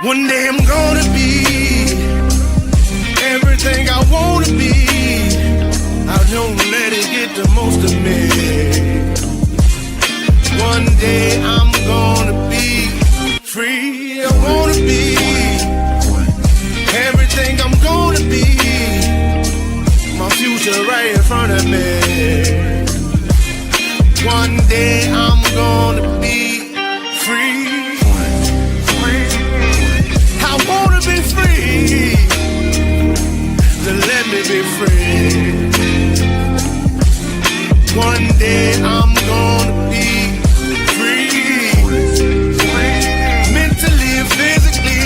One day I'm gonna be everything I wanna be. I don't let it get the most of me. One day I'm gonna be free. I wanna be everything I'm gonna be. My future right in front of me. One day I'm gonna be free. I wanna be free. So let me be free. One day I'm gonna be free. Mentally and physically,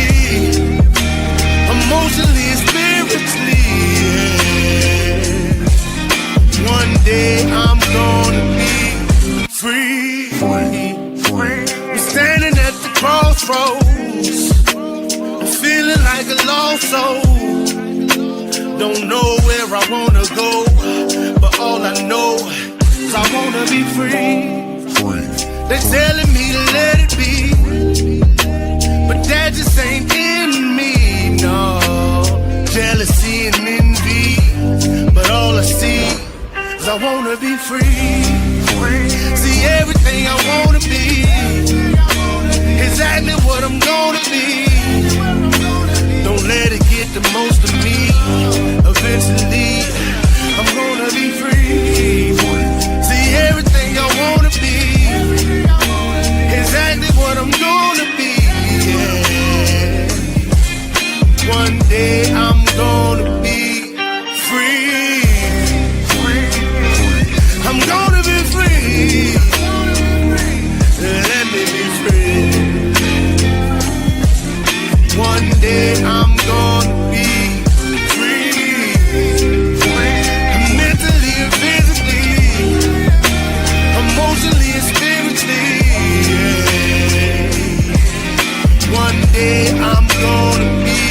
emotionally and spiritually. Yeah. One day I'm gonna be free. I'm standing at the crossroads, feeling like a lost soul. Don't know where I wanna go, but all I know is I wanna be free. They telling me to let it be, but that just ain't in me, no. Jealousy and envy, but all I see is I wanna be free. See everything I wanna be, exactly what I'm gonna be. Don't let it get the most of me. Eventually, I'm gonna be free. See everything I wanna be, exactly what I'm gonna be. Yeah. One day I'm gonna be free. I'm gonna be free. Let me be free. One day I'm gonna be free. Mentally and physically, emotionally and spiritually. Yeah. One day I'm gonna be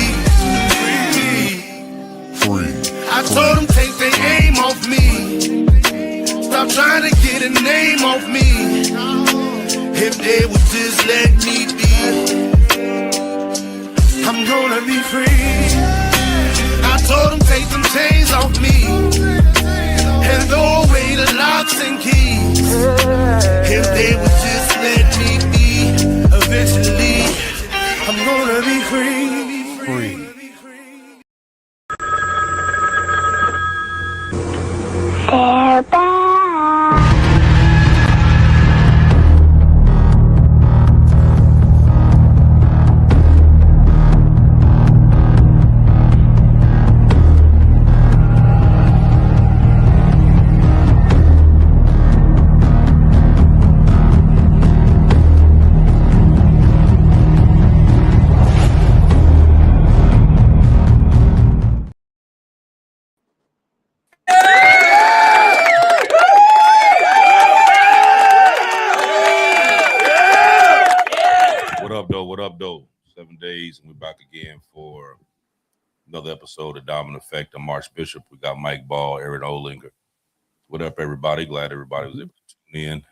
free. I told them take their aim off me. Stop trying to get a name off me. If they would just let me be, I'm gonna be free. I told them take them chains off me and throw away the locks and keys. If they would just let me be, eventually I'm gonna be free. They're back. What up, though? 7 days, and we're back again for another episode of Dominant Effect. I'm Marsh Bishop. We got Mike Ball, Aaron Olinger. What up, everybody? Glad everybody was able to tune in.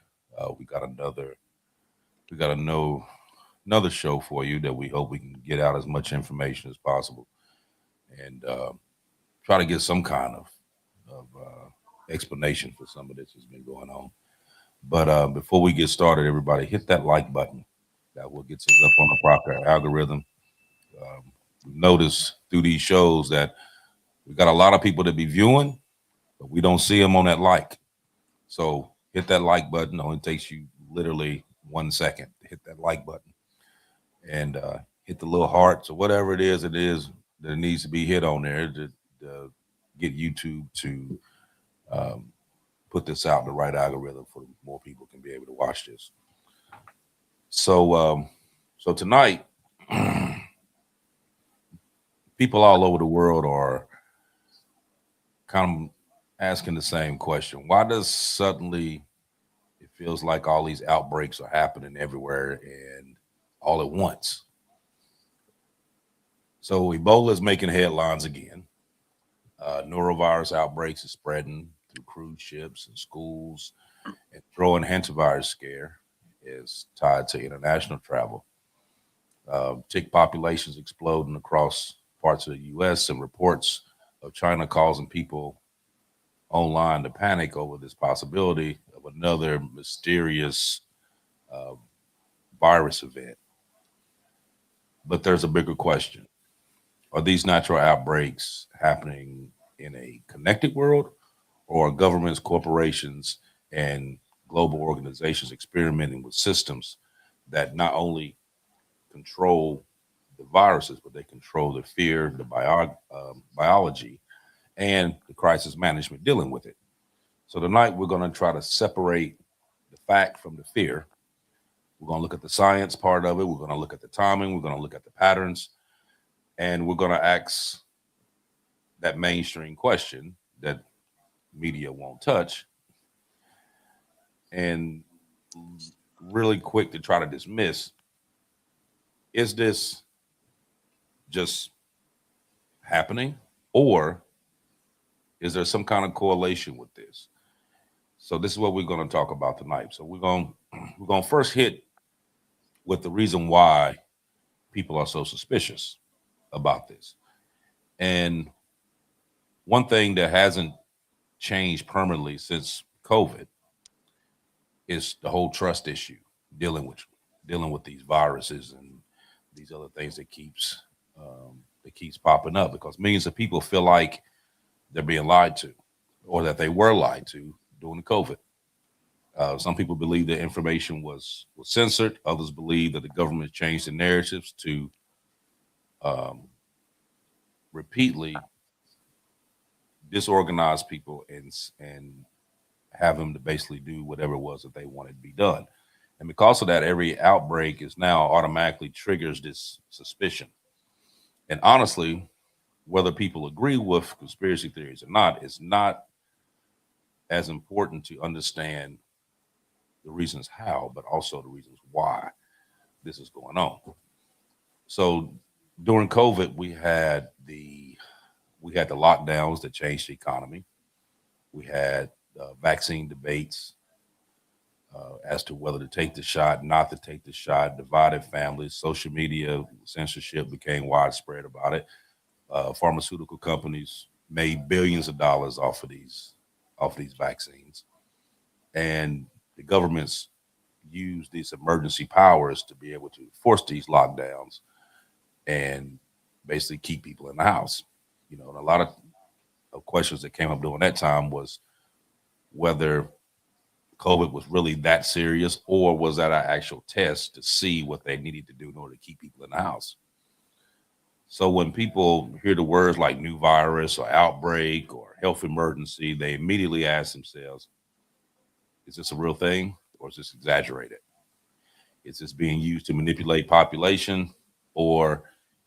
We got another show for you that we hope we can get out as much information as possible and try to get some kind of explanation for some of this that's been going on. But before we get started, everybody, hit that like button. That will get us up on the proper algorithm. We've noticed through these shows that we got a lot of people that be viewing, but we don't see them on that like. So hit that like button. It only takes you literally 1 second to hit that like button. And hit the little hearts or whatever it is that needs to be hit on there to get YouTube to put this out in the right algorithm for more people can be able to watch this. So tonight, people all over the world are kind of asking the same question. Why does suddenly it feels like all these outbreaks are happening everywhere and all at once? So Ebola is making headlines again. Norovirus outbreaks is spreading through cruise ships and schools, and throwing Hantavirus scare is tied to international travel. Tick populations exploding across parts of the U.S. and reports of China causing people online to panic over this possibility of another mysterious uh, virus event. But there's a bigger question. Are these natural outbreaks happening in a connected world, or are governments, corporations, and global organizations experimenting with systems that not only control the viruses, but they control the fear, the biology, and the crisis management dealing with it? So tonight we're going to try to separate the fact from the fear. We're going to look at the science part of it. We're going to look at the timing. We're going to look at the patterns, and we're going to ask that mainstream question that media won't touch, and really quick to try to dismiss: is this just happening, or is there some kind of correlation with this? So this is what we're going to talk about tonight. So we're going to first hit with the reason why people are so suspicious about this. And one thing that hasn't changed permanently since COVID is the whole trust issue, dealing with dealing with these viruses and these other things that keeps popping up, because millions of people feel like they're being lied to, or that they were lied to during the COVID. Some people believe that information was censored. Others believe that the government changed the narratives to um, repeatedly disorganize people and have them to basically do whatever it was that they wanted to be done. And because of that, every outbreak is now automatically triggers this suspicion. And honestly, whether people agree with conspiracy theories or not, it's not as important to understand the reasons how, but also the reasons why this is going on. So during COVID, we had the lockdowns that changed the economy. We had vaccine debates as to whether to take the shot, not to take the shot, divided families. Social media censorship became widespread about it. Pharmaceutical companies made billions of dollars off of these vaccines, and the governments used these emergency powers to be able to force these lockdowns and basically keep people in the house. And a lot of questions that came up during that time was whether COVID was really that serious, or was that an actual test to see what they needed to do in order to keep people in the house. So when people hear the words like new virus or outbreak or health emergency, they immediately ask themselves, is this a real thing, or is this exaggerated? Is this being used to manipulate population, or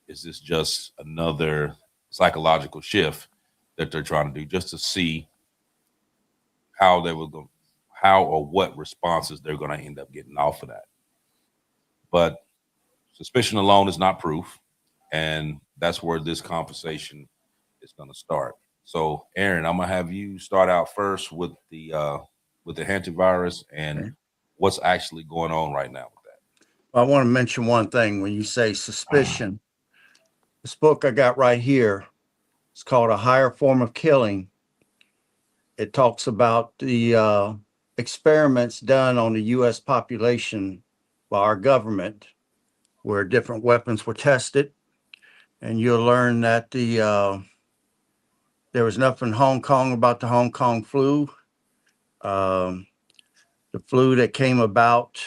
is this just another psychological shift that they're trying to do just to see how they will go, how or what responses they're going to end up getting off of that? But suspicion alone is not proof, and that's where this conversation is going to start. So, Aaron, I'm gonna have you start out first with the hantavirus and Okay. what's actually going on right now with I want to mention one thing when you say that. suspicion. This book I got right here, it's called A Higher Form of Killing. It talks about the experiments done on the U.S. population by our government, where different weapons were tested. And you'll learn that there was nothing in Hong Kong about the Hong Kong flu. Um, the flu that came about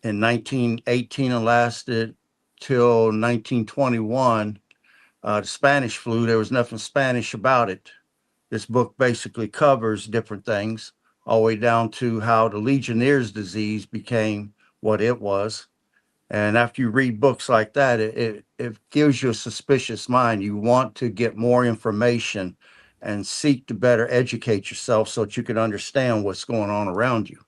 in 1918 and lasted till 1921, the Spanish flu, there was nothing Spanish about it. This book basically covers different things, all the way down to how the Legionnaire's disease became what it was. And after you read books like that, it gives you a suspicious mind. You want to get more information and seek to better educate yourself so that you can understand what's going on around you.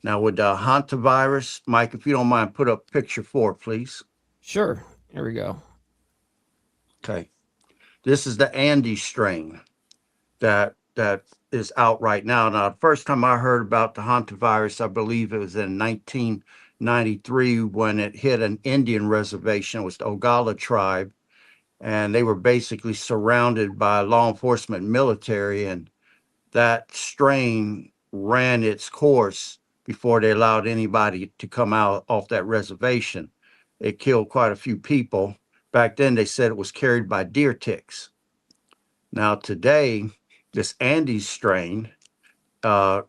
Now, with the hantavirus, Mike, if you don't mind, put up picture 4, please. Sure. Here we go. Okay. This is the Andes strain that is out right now. Now, the first time I heard about the hantavirus, I believe it was in 1990 1893 when it hit an Indian reservation. It was the Oglala tribe, and they were basically surrounded by law enforcement military, and that strain ran its course before they allowed anybody to come out off that reservation. It killed quite a few people. Back then, they said it was carried by deer ticks. Now, today, this Andes strain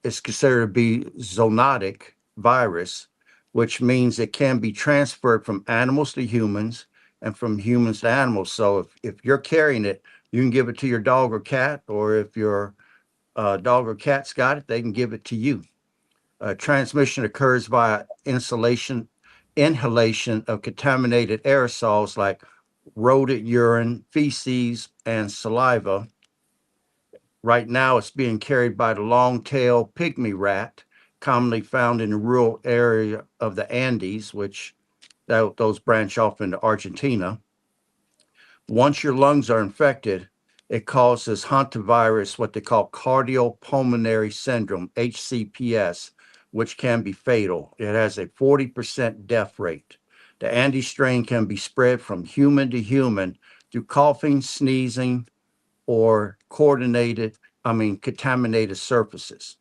is considered to be zoonotic virus, which means it can be transferred from animals to humans and from humans to animals. So if you're carrying it, you can give it to your dog or cat, or if your dog or cat's got it, they can give it to you. Transmission occurs via inhalation of contaminated aerosols like rodent urine, feces, and saliva. Right now, it's being carried by the long-tailed pygmy rat, commonly found in the rural area of the Andes, which those branch off into Argentina. Once your lungs are infected, it causes Hantavirus, what they call cardiopulmonary syndrome, HCPS, which can be fatal. It has a 40% death rate. The Andes strain can be spread from human to human through coughing, sneezing, or contaminated surfaces.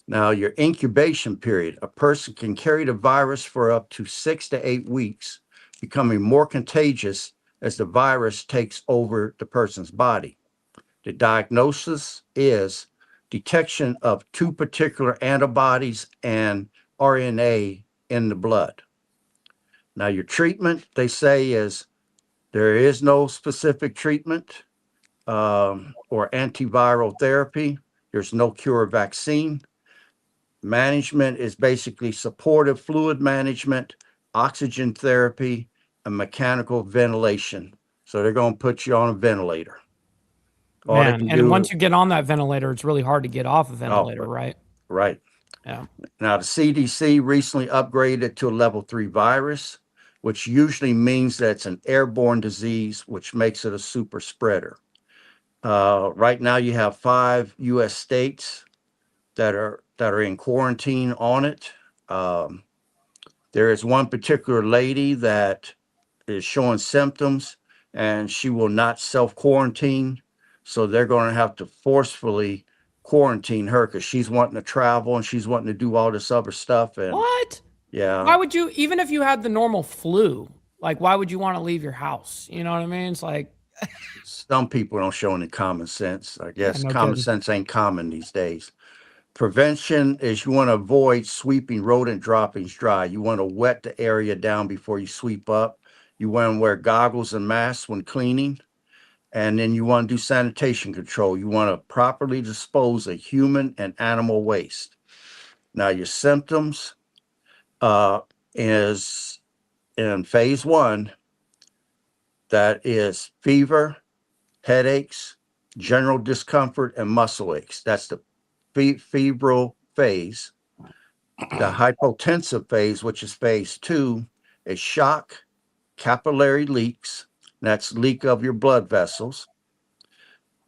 Now, your incubation period, a person can carry the virus for up to 6 to 8 weeks, becoming more contagious as the virus takes over the person's body. The diagnosis is detection of 2 particular antibodies and RNA in the blood. Now, your treatment, they say, is there is no specific treatment or antiviral therapy. There's no cure or vaccine. Management is basically supportive fluid management, oxygen therapy, and mechanical ventilation. So they're going to put you on a ventilator. Man, and once you get on that ventilator, it's really hard to get off a ventilator, right? Right. Yeah. Now, the CDC recently upgraded to a level 3 virus, which usually means that it's an airborne disease, which makes it a super spreader. Right now, you have 5 U.S. states that are in quarantine on it. There is one particular lady that is showing symptoms, and she will not self-quarantine. So they're going to have to forcefully quarantine her because she's wanting to travel and she's wanting to do all this other stuff. And what? Yeah. Why would you, even if you had the normal flu, like, why would you want to leave your house? You know what I mean? It's like, some people don't show any common sense. I guess no common kidding. sense ain't common these days. Prevention is you want to avoid sweeping rodent droppings dry. You want to wet the area down before you sweep up. You want to wear goggles and masks when cleaning. And then you want to do sanitation control. You want to properly dispose of human and animal waste. Now, your symptoms is in phase 1, that is fever, headaches, general discomfort, and muscle aches. That's the febrile phase. The hypotensive phase, which is phase 2, is shock, capillary leaks. That's leak of your blood vessels.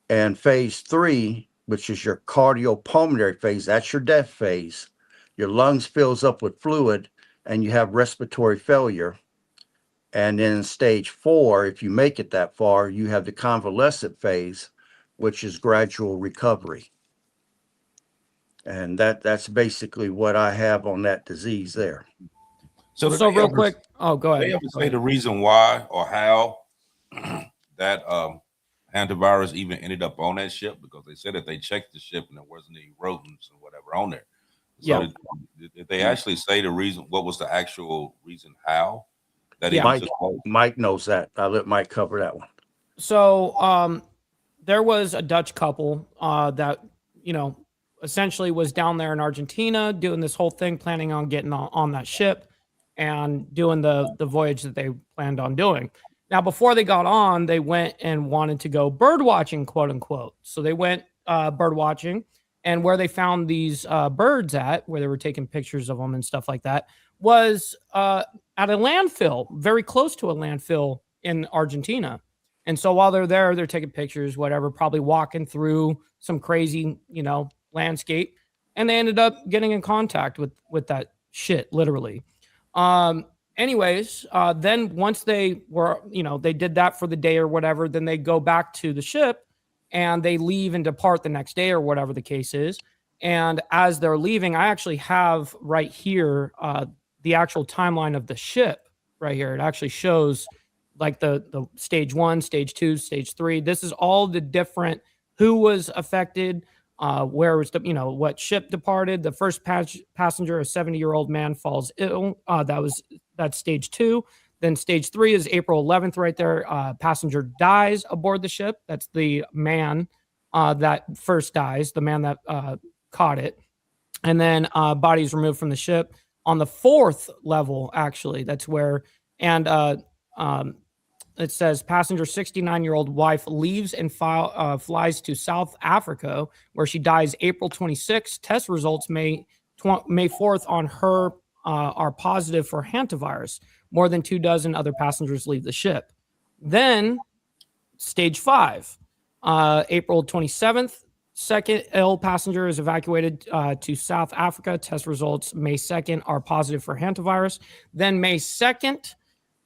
And phase 3, which is your cardiopulmonary phase, that's your death phase. Your lungs fills up with fluid and you have respiratory failure. And then in stage 4, if you make it that far, you have the convalescent phase, which is gradual recovery. And that's basically what I have on that disease there. So real quick. Oh, go ahead. They ever say the reason why or how that Hantavirus even ended up on that ship? Because they said that they checked the ship and there wasn't any rodents and whatever on there. So Yeah. did they actually say the reason? What was the actual reason how that Yeah. Mike knows that. I'll let Mike cover that one. So there was a Dutch couple that, you know, essentially was down there in Argentina doing this whole thing, planning on getting on that ship and doing the voyage that they planned on doing. Now, before they got on, they went and wanted to go bird watching, quote unquote. So they went bird watching, and where they found these birds at, where they were taking pictures of them and stuff like that, was at a landfill, very close to a landfill in Argentina. And so while they're there, they're taking pictures, whatever, probably walking through some crazy, you know, landscape. And they ended up getting in contact with that shit, literally. Anyways, then once they were, they did that for the day or whatever, then they go back to the ship and they leave and depart the next day or whatever the case is. And as they're leaving, I actually have right here the actual timeline of the ship right here. It actually shows like the stage 1, stage 2, stage 3. This is all the different who was affected, where was what ship departed. The first passenger, a 70-year-old man, falls ill. That's stage 2. Then stage 3 is April 11th right there. Passenger dies aboard the ship. That's the man that first dies, the man that caught it. And then body is removed from the ship. On the 4th level, actually, that's where, and it says passenger 69-year-old wife leaves and flies to South Africa, where she dies April 26th. Test results May 4th on her are positive for hantavirus. More than 24 other passengers leave the ship. Then stage 5, April 27th, second ill passenger is evacuated to South Africa. Test results May 2nd are positive for hantavirus. Then May 2nd,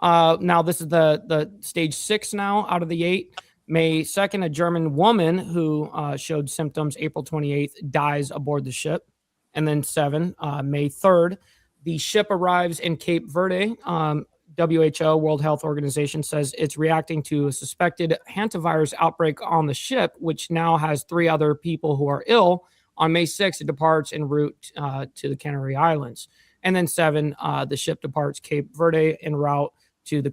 now this is the stage 6 now out of the 8. May 2nd, a German woman who showed symptoms April 28th dies aboard the ship. And then 7, May 3rd, the ship arrives in Cape Verde. WHO, World Health Organization, says it's reacting to a suspected hantavirus outbreak on the ship, which now has 3 other people who are ill. On May 6th, it departs en route to the Canary Islands. And then 7, the ship departs Cape Verde en route to the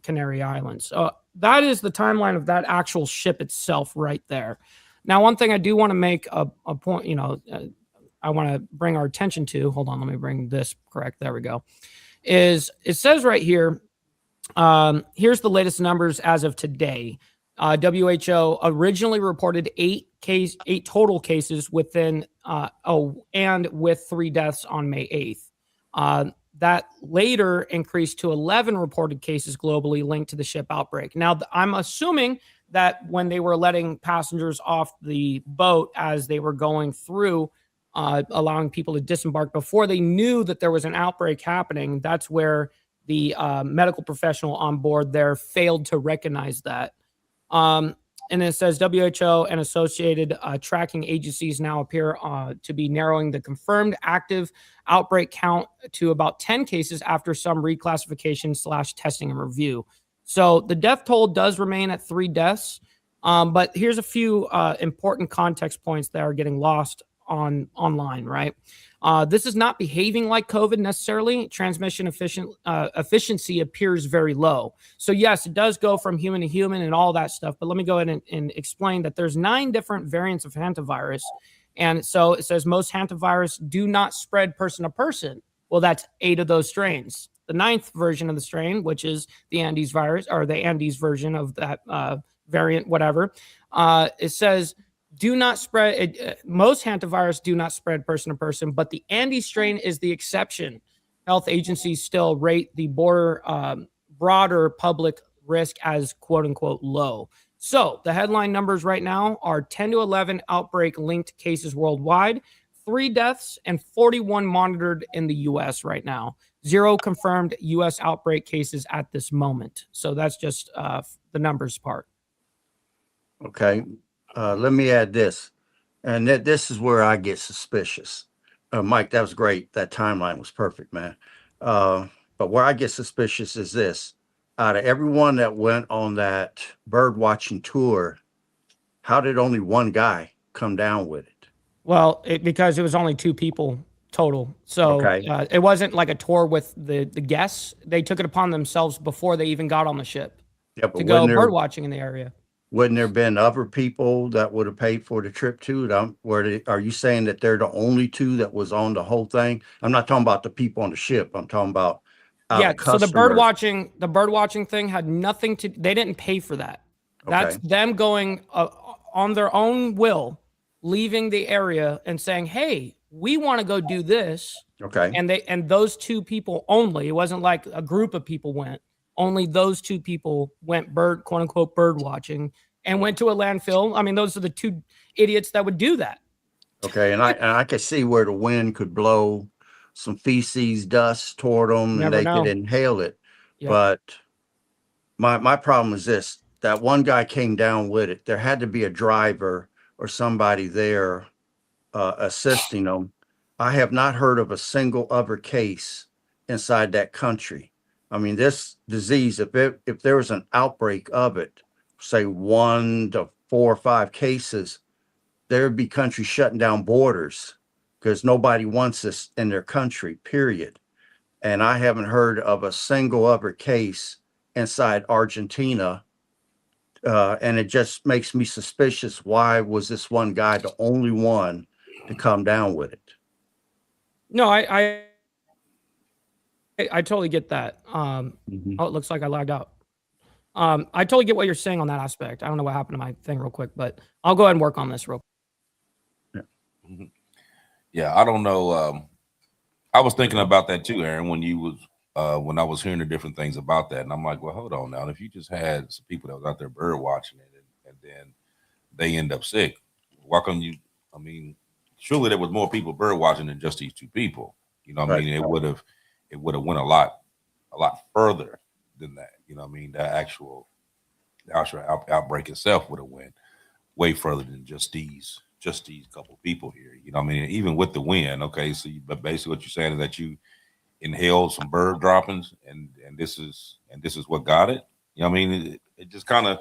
Canary Islands. That is the timeline of that actual ship itself right there. Now, one thing I do want to make a point, I want to bring our attention to, hold on, let me bring this correct. There we go. Is it says right here, here's the latest numbers as of today. WHO originally reported 8 total cases within, and with 3 deaths on May 8th. That later increased to 11 reported cases globally linked to the ship outbreak. Now, I'm assuming that when they were letting passengers off the boat as they were going through, allowing people to disembark before they knew that there was an outbreak happening, that's where the medical professional on board there failed to recognize that. And it says WHO and associated tracking agencies now appear to be narrowing the confirmed active outbreak count to about 10 cases after some reclassification / testing and review. So the death toll does remain at 3 deaths. But here's a few important context points that are getting lost online, right? This is not behaving like COVID necessarily. Transmission efficiency appears very low. So yes, it does go from human to human and all that stuff. But let me go ahead and explain that there's 9 different variants of hantavirus. And so it says most hantavirus do not spread person to person. Well, that's 8 of those strains. The 9th version of the strain, which is the Andes virus, or the Andes version of that variant, whatever, it says do not spread. Most hantavirus do not spread person to person, but the Andes strain is the exception. Health agencies still rate the broader public risk as quote unquote low. So the headline numbers right now are 10 to 11 outbreak linked cases worldwide, 3 deaths, and 41 monitored in the US right now. 0 confirmed US outbreak cases at this moment. So that's just the numbers part. Okay. Let me add this. And this is where I get suspicious. Mike, that was great. That timeline was perfect, man. But where I get suspicious is this. Out of everyone that went on that bird watching tour, how did only one guy come down with it? Well, because it was only 2 people total. So Okay. it wasn't like a tour with the guests. They took it upon themselves before they even got on the ship to go bird watching in the area. Wouldn't there have been other people that would have paid for the trip too? Are you saying that they're the only 2 that was on the whole thing? I'm not talking about the people on the ship. I'm talking about so the bird watching thing had nothing to. They didn't pay for that. That's them going on their own will, leaving the area and saying, "Hey, we want to go do this." Okay. And those 2 people only. It wasn't like a group of people went. Only those 2 people went quote unquote bird watching and went to a landfill. I mean, those are the 2 idiots that would do that. Okay, and I could see where the wind could blow some feces, dust toward them, and Never they could know. inhale it. Yep. But my problem is this: that one guy came down with it. There had to be a driver or somebody there assisting them. I have not heard of a single other case inside that country. I mean, this disease, if there was an outbreak of it, say 1 to 4 or 5 cases, there'd be countries shutting down borders because nobody wants this in their country, period. And I haven't heard of a single other case inside Argentina. And it just makes me suspicious. Why was this one guy the only one to come down with it? No, I totally get that. Mhm. Oh, it looks like I lagged out. I totally get what you're saying on that aspect. I don't know what happened to my thing real quick, but I'll go ahead and work on this real quick. Yeah, I don't know. I was thinking about that too, Aaron, when I was hearing the different things about that, and I'm like, well, hold on now. If you just had some people that was out there bird watching it, and then they end up sick, why come you? I mean, surely there was more people bird watching than just these 2 people. You know what I Right. mean? It would have went a lot further than that. You know what I mean? The actual outbreak itself would have went way further than just these couple people here. You know what I mean? Even with the wind, okay. So, but basically, what you're saying is that you inhaled some bird droppings, and this is what got it. You know what I mean? It just kind of.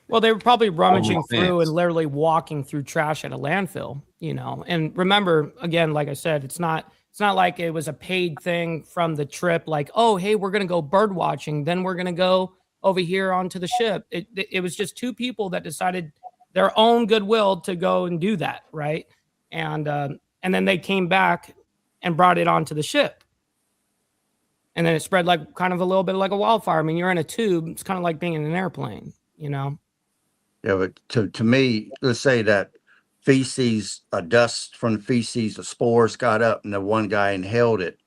Well, they were probably rummaging makes through sense. and literally walking through trash at a landfill, you know. And remember, again, like I said, it's not like it was a paid thing from the trip. Like, oh, hey, we're gonna go bird watching, then we're gonna go over here onto the ship. It was just 2 people that decided their own goodwill to go and do that, right? And then they came back and brought it onto the ship. And then it spread like kind of a little bit like a wildfire. I mean, you're in a tube. It's kind of like being in an airplane, you know. Yeah, but to me, let's say that feces, dust from the feces, the spores got up, and the one guy inhaled it.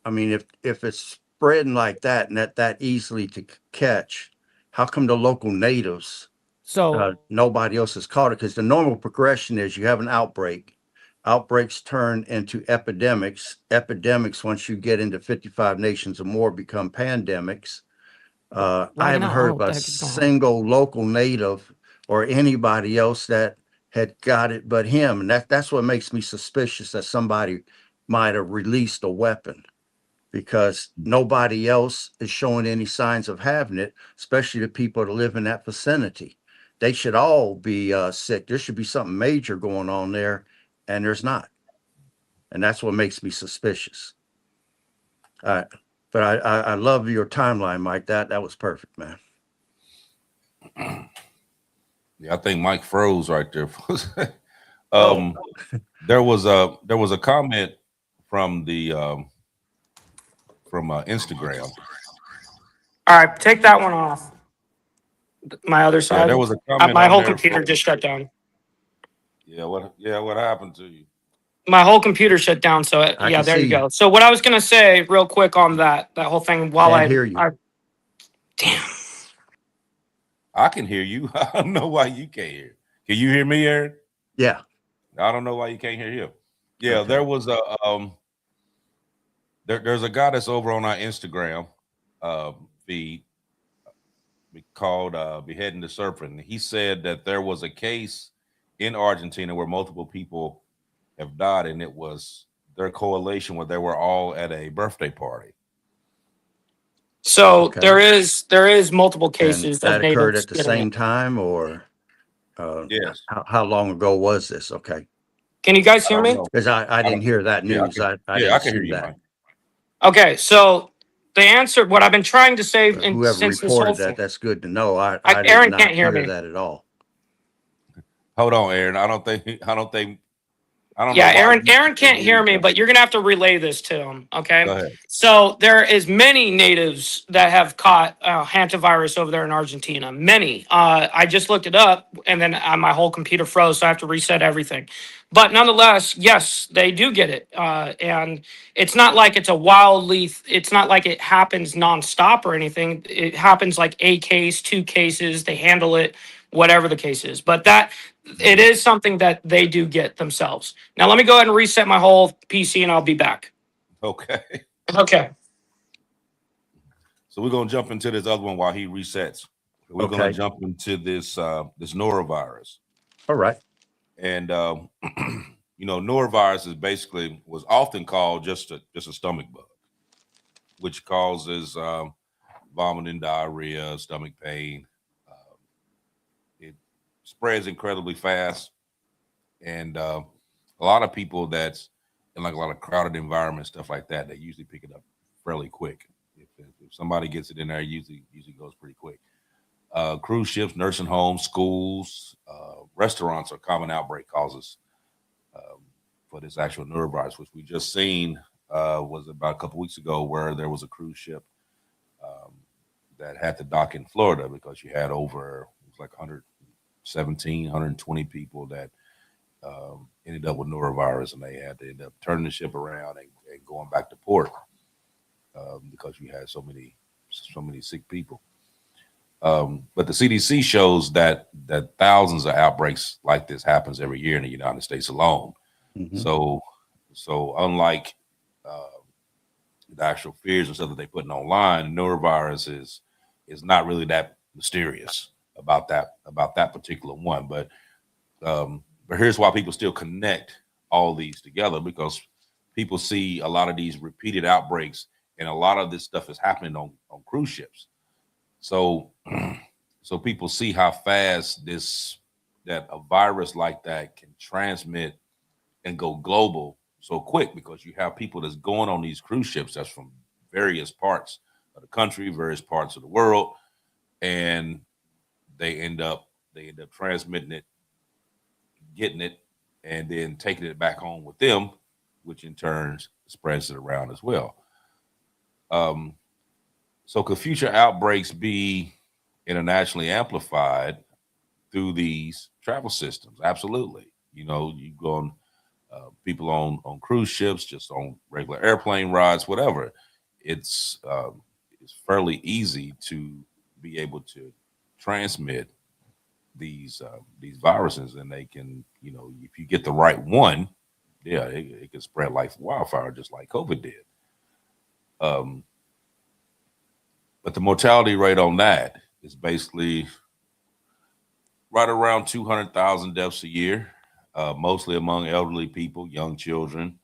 I mean, if it's spreading like that and that easily to catch, how come the local natives, So nobody else has caught it? Because the normal progression is you have an outbreak. Outbreaks turn into epidemics. Epidemics, once you get into 55 nations or more, become pandemics. I lagging haven't out. I heard don't know of what the a heck is going on. single local native or anybody else that had got it but him. And that's what makes me suspicious that somebody might have released a weapon, because nobody else is showing any signs of having it, especially the people that live in that vicinity. They should all be sick. There should be something major going on there, and there's not. And that's what makes me suspicious. Uh, but I love your timeline, Mike. That was perfect, man. Yeah, I think Mike froze right there. Oh. There was a comment from the from Instagram. All right, take that one off. My other Yeah, there side. was a comment My on whole there computer from. just shut down. What happened to you? My whole computer shut down. So I yeah, can there you see. go. So what I was gonna say, real quick on that whole thing, while Can't hear you. I damn. I can hear you. I don't know why you can't hear. Can you hear me, Aaron? Yeah. I don't know why you can't hear him. Yeah, Okay. there was a there's a guy that's over on our Instagram feed called Beheading the Serpent. He said that there was a case in Argentina where multiple people have died, and it was their correlation where they were all at a birthday party. So Okay. there is multiple And cases that of occurred natives at the getting same it. time, or Yes. how long ago was this? Okay. Can you guys I hear don't me? know. Because I I don't, didn't hear that yeah, news. I I didn't can hear see you, that. Mike. Okay, so the answer, what I've been trying to say But whoever since this whole reported thing, that, that's good to know. I did Aaron not can't hear hear me. that at all. Hold on, Aaron. I don't know Yeah, why Aaron can't hear me, you. but you're gonna have to relay this to him. Okay. Go ahead. So there is many natives that have caught hantavirus over there in Argentina. Many. I just looked it up, and then my whole computer froze, so I have to reset everything. But nonetheless, yes, they do get it, and it's not like it's a wildly. It's not like it happens nonstop or anything. It happens like a case, 2 cases. They handle it, whatever the case is. But it is something that they do get themselves. Now let me go ahead and reset my whole PC, and I'll be back. Okay. Okay. So we're gonna jump into this other one while he resets. We're gonna Okay. jump into this this norovirus. All right. And you know, norovirus is basically was often called just a stomach bug, which causes vomiting, diarrhea, stomach pain. Um, it spreads incredibly fast, and a lot of people that's in like a lot of crowded environments, stuff like that, they usually pick it up fairly quick. If somebody gets it in there, usually goes pretty quick. Cruise ships, nursing homes, schools, restaurants are common outbreak causes um, for this actual norovirus, which we just seen was about a couple weeks ago, where there was a cruise ship um, that had to dock in Florida because you had over, it was like 117, 120 people that ended up with norovirus, and they had to end up turning the ship around and going back to port because you had so many sick people. But the CDC shows that thousands of outbreaks like this happens every year in the United States alone. Mhm. So unlike uh, the actual fears and stuff that they putting online, norovirus is not really that mysterious about that particular one. But here's why people still connect all these together, because people see a lot of these repeated outbreaks, and a lot of this stuff is happening on cruise ships. So so people see how fast that a virus like that can transmit and go global so quick, because you have people that's going on these cruise ships that's from various parts of the country, various parts of the world, and they end up transmitting it, getting it, and then taking it back home with them, which in turn spreads it around as well. Um, so could future outbreaks be internationally amplified through these travel systems? Absolutely. You know, you go on people on cruise ships, just on regular airplane rides, whatever. It's it's fairly easy to be able to transmit these viruses, and they can, you know, if you get the right one, yeah, it can spread like wildfire, just like COVID did. Um, but the mortality rate on that is basically right around 200,000 deaths a year, mostly among elderly people, young children,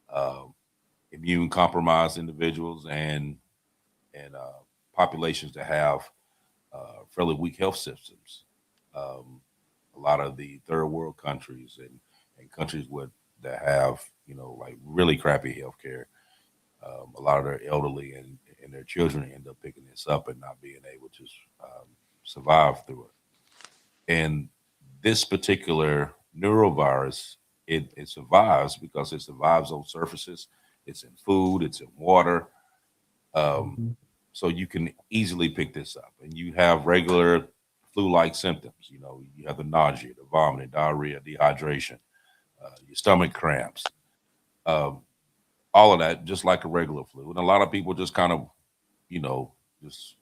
uh, immune compromised individuals, and populations that have fairly weak health systems. Um, a lot of the third world countries and countries that have, you know, like really crappy health care. A lot of their elderly and their children end up picking this up and not being able to um, survive through it. And this particular neurovirus, it survives because it survives on surfaces. It's in food, it's in water. Um, Mhm. so you can easily pick this up, and you have regular flu-like symptoms. You know, you have the nausea, the vomiting, diarrhea, dehydration, your stomach cramps, um, all of that, just like a regular flu. And a lot of people just kind of, you know, just,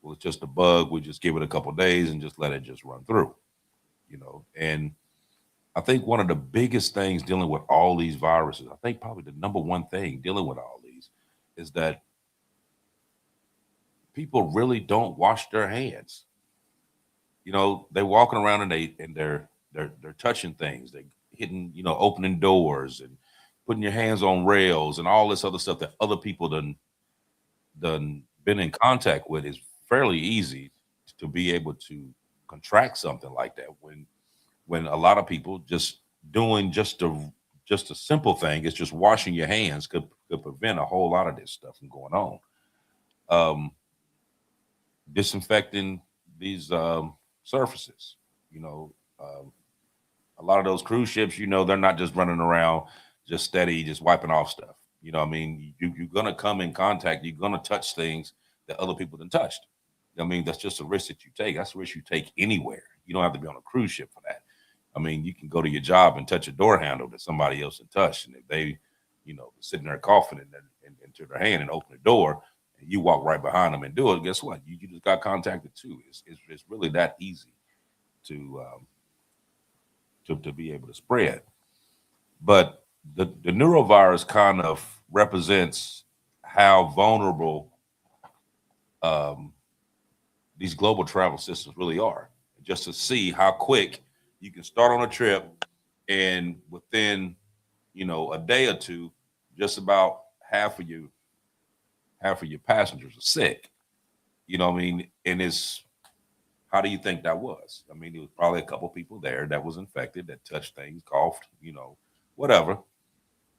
well, it's just a bug. We just give it a couple of days and just let it just run through. You know, and I think one of the biggest things dealing with all these viruses, I think probably the number one thing dealing with all these, is that people really don't wash their hands. You know, they walking around and they're touching things, they hitting, you know, opening doors and putting your hands on rails and all this other stuff that other people done been in contact with. Is fairly easy to be able to contract something like that, when a lot of people just doing just a simple thing is just washing your hands could prevent a whole lot of this stuff from going on. Um, Disinfecting these surfaces, you know, a lot of those cruise ships, you know, they're not just running around just steady, just wiping off stuff. You know what I mean? You're going to come in contact, you're going to touch things that other people have touched. I mean, that's just a risk that you take. That's a risk you take anywhere. You don't have to be on a cruise ship for that. I mean, you can go to your job and touch a door handle that somebody else had touched. And if they, you know, sitting there coughing and into their hand and open the door, and you walk right behind them and do it, guess what? You just got contacted too. It's really that easy to to be able to spread. But the neurovirus kind of represents how vulnerable these global travel systems really are. Just to see how quick you can start on a trip, and within a day or two, just about half of your passengers are sick. You know what I mean? And it's, how do you think that was? I mean, there was probably a couple people there that was infected, that touched things, coughed, whatever,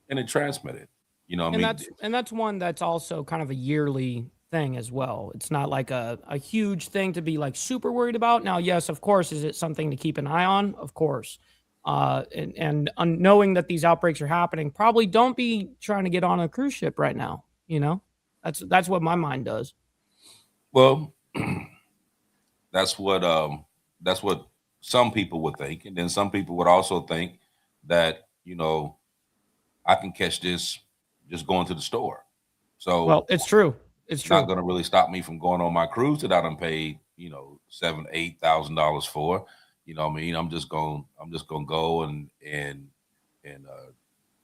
and it transmitted. You know what I mean? And that's one that's also kind of a yearly thing as well. It's not like a huge thing to be like super worried about. Now, yes, of course, is it something to keep an eye on? Of course. And knowing that these outbreaks are happening, probably don't be trying to get on a cruise ship right now. That's what my mind does. Well, that's what some people would think, and then some people would also think that I can catch this just going to the store. So, well, it's true. It's not going to really stop me from going on my cruise that I done paid $7,000-8,000 for. You know what I mean? I'm just gonna go and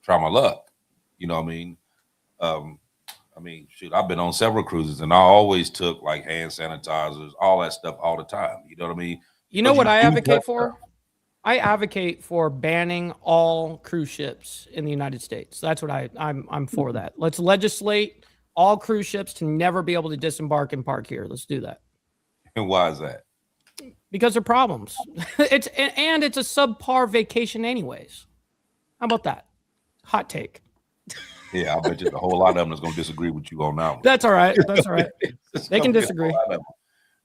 try my luck. You know what I mean? Shoot, I've been on several cruises, and I always took like hand sanitizers, all that stuff all the time. You know what I mean? You know what I advocate for? I advocate for banning all cruise ships in the United States. That's what I'm for that. Let's legislate all cruise ships to never be able to disembark and park here. Let's do that. And why is that? Because they're problems. It's a subpar vacation anyways. How about that? Hot take. Yeah, I bet you a whole lot of them is going to disagree with you on that one. That's all right. That's all right. They can disagree.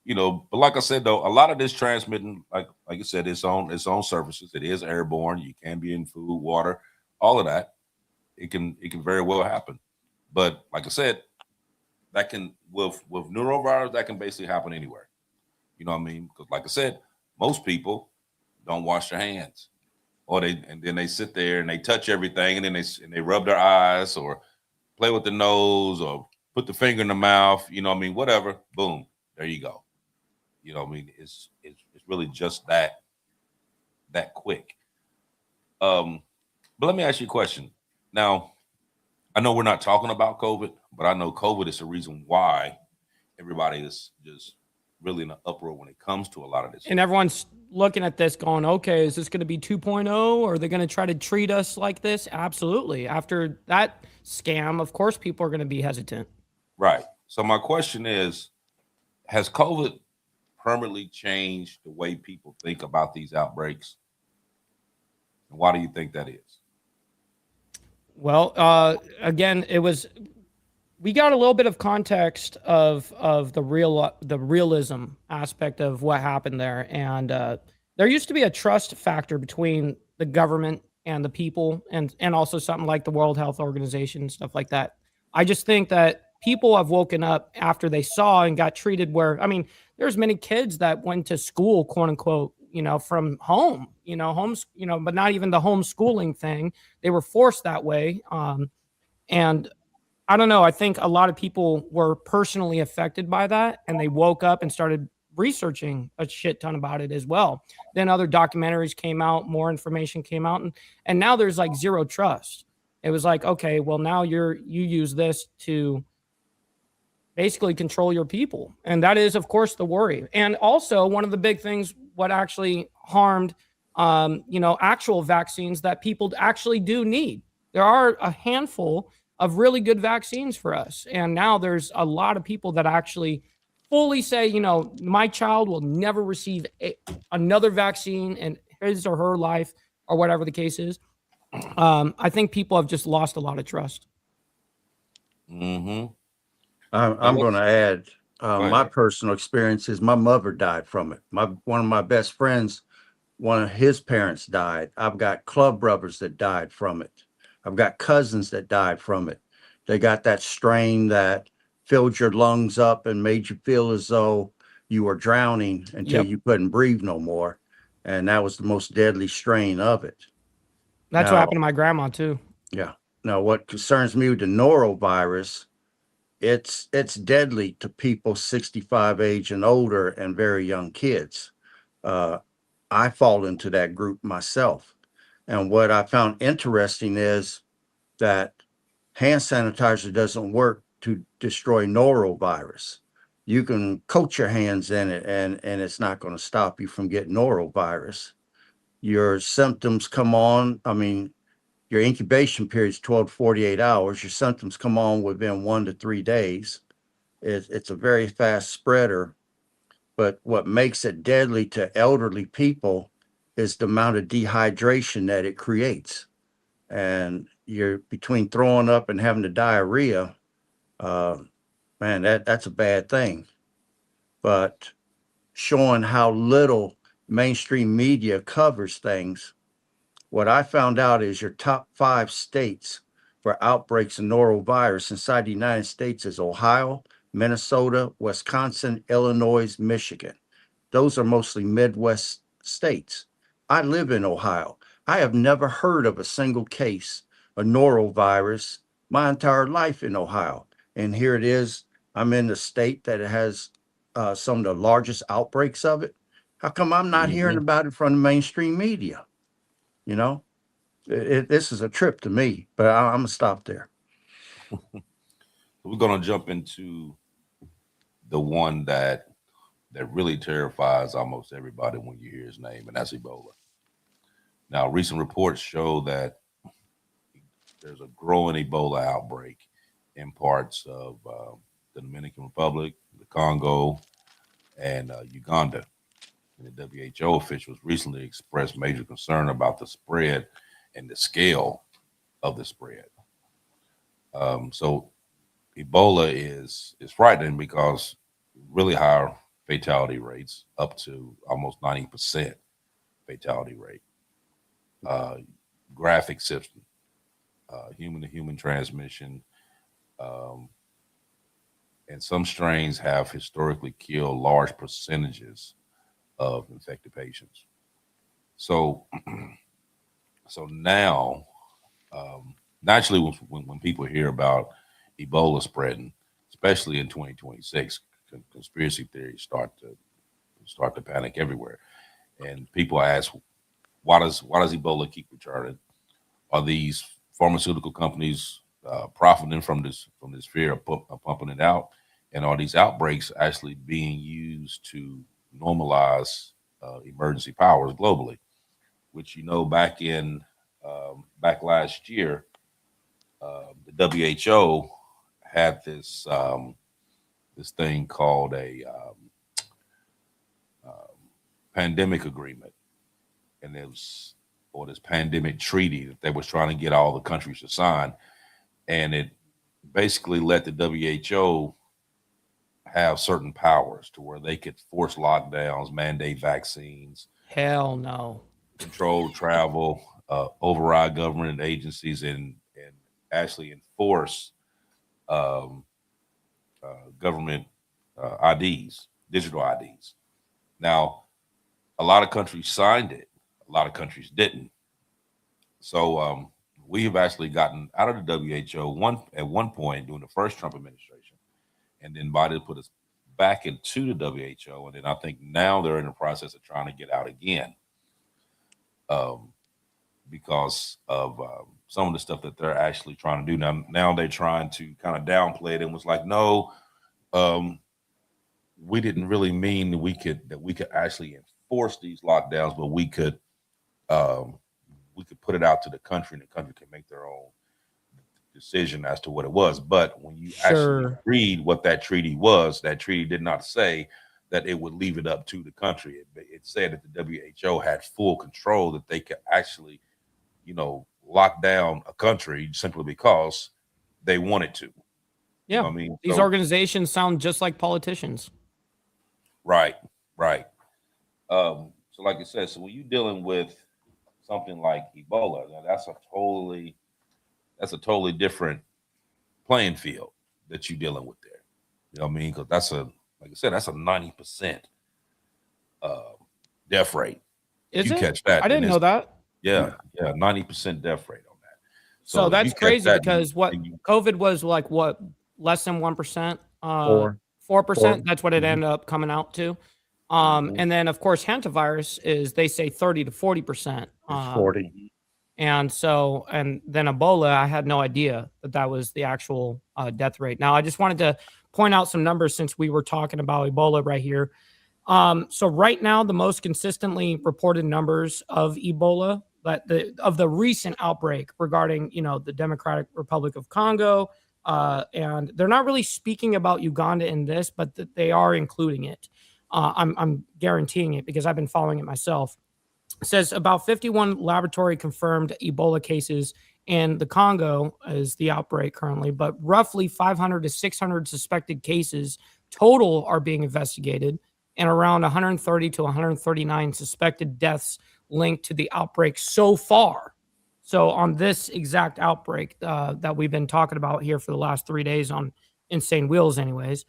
But like I said, though, a lot of this transmitting, like I said, its own surfaces. It is airborne. You can be in food, water, all of that. It can very well happen. But like I said, that can with Norovirus, that can basically happen anywhere. You know what I mean? Because like I said, most people don't wash their hands, and then they sit there and they touch everything, and then they rub their eyes or play with the nose or put the finger in the mouth. You know what I mean? Whatever. Boom. There you go. You know what I mean? It's really just that quick. But let me ask you a question. Now, I know we're not talking about COVID, but I know COVID is the reason why everybody is just really in an uproar when it comes to a lot of this. And everyone's looking at this going, okay, is this going to be 2.0? Or are they going to try to treat us like this? Absolutely. After that scam, of course, people are going to be hesitant. Right. So my question is, has COVID permanently changed the way people think about these outbreaks? And why do you think that is? Well, again, we got a little bit of context of the realism aspect of what happened there. And there used to be a trust factor between the government and the people, and also something like the World Health Organization, stuff like that. I just think that people have woken up after they saw and got treated where, I mean, there's many kids that went to school, quote unquote, from home, but not even the homeschooling thing. They were forced that way. And I don't know. I think a lot of people were personally affected by that, and they woke up and started researching a shit ton about it as well. Then other documentaries came out, more information came out, and now there's like zero trust. It was like, okay, well, now you use this to basically control your people. And that is, of course, the worry. And also one of the big things, what actually harmed, actual vaccines that people actually do need. There are a handful of really good vaccines for us. And now there's a lot of people that actually fully say, my child will never receive another vaccine in his or her life, or whatever the case is. I think people have just lost a lot of trust. Mm-hmm. I'm going to add my personal experiences. My mother died from it. One of my best friends, one of his parents died. I've got club brothers that died from it. I've got cousins that died from it. They got that strain that filled your lungs up and made you feel as though you were drowning until you couldn't breathe no more. And that was the most deadly strain of it. That's what happened to my grandma too. Yeah. Now, what concerns me with the norovirus, it's deadly to people 65 age and older and very young kids. I fall into that group myself. And what I found interesting is that hand sanitizer doesn't work to destroy norovirus. You can coat your hands in it and it's not going to stop you from getting norovirus. Your symptoms come on. I mean, your incubation period is 12 to 48 hours. Your symptoms come on within 1 to 3 days. It's a very fast spreader. But what makes it deadly to elderly people is the amount of dehydration that it creates. And you're between throwing up and having the diarrhea, man, that's a bad thing. But showing how little mainstream media covers things, what I found out is your top 5 states for outbreaks of norovirus inside the United States is Ohio, Minnesota, Wisconsin, Illinois, Michigan. Those are mostly Midwest states. I live in Ohio. I have never heard of a single case of norovirus my entire life in Ohio. And here it is. I'm in the state that has some of the largest outbreaks of it. How come I'm not hearing about it from the mainstream media? You know, this is a trip to me, but I'm going to stop there. We're going to jump into the one that really terrifies almost everybody when you hear his name, and that's Ebola. Now, recent reports show that there's a growing Ebola outbreak in parts of the Dominican Republic, the Congo, and Uganda. And the WHO officials recently expressed major concern about the spread and the scale of the spread. So Ebola is frightening because really high fatality rates, up to almost 90% fatality rate. Graphic system, human-to-human transmission, and some strains have historically killed large percentages of infected patients. So, now, naturally, when people hear about Ebola spreading, especially in 2026, conspiracy theories start to panic everywhere, and people ask, why does Ebola keep returning? Are these pharmaceutical companies profiting from this fear of pumping it out? And are these outbreaks actually being used to normalize emergency powers globally? Which, back last year, the WHO had this thing called a pandemic agreement, and this pandemic treaty that they was trying to get all the countries to sign, and it basically let the WHO have certain powers to where they could force lockdowns, mandate vaccines. Hell no. Control travel, override government agencies, and actually enforce government IDs, digital IDs. Now, a lot of countries signed it. A lot of countries didn't. So we have actually gotten out of the WHO at one point during the first Trump administration, and then Biden put us back into the WHO, and then I think now they're in the process of trying to get out again, because of some of the stuff that they're actually trying to do. Now they're trying to kind of downplay it and was like, no, we didn't really mean that we could actually enforce these lockdowns, but we could put it out to the country, and the country can make their own decision as to what it was. But when you actually read what that treaty was, that treaty did not say that it would leave it up to the country. It said that the WHO had full control, that they could actually, lock down a country simply because they wanted to. Yeah. You know what I mean? These organizations sound just like politicians. Right. So like I said, so when you're dealing with something like Ebola, now that's a totally different playing field that you're dealing with there. You know what I mean? Because that's a 90% death rate. Is you it? Catch that? I didn't know that. Yeah, 90% death rate on that. So that's crazy, because COVID was like what, less than 1%, 4%. That's what it ended up coming out to. And then of course Hantavirus is, they say 30 to 40%. 40. And so, and then Ebola, I had no idea that that was the actual death rate. Now, I just wanted to point out some numbers since we were talking about Ebola right here. So right now, the most consistently reported numbers of Ebola, of the recent outbreak regarding, the Democratic Republic of Congo, and they're not really speaking about Uganda in this, but they are including it. I'm guaranteeing it because I've been following it myself. It says about 51 laboratory confirmed Ebola cases in the Congo is the outbreak currently, but roughly 500 to 600 suspected cases total are being investigated, and around 130 to 139 suspected deaths linked to the outbreak so far. So on this exact outbreak that we've been talking about here for the last 3 days on Insane Wheels anyways,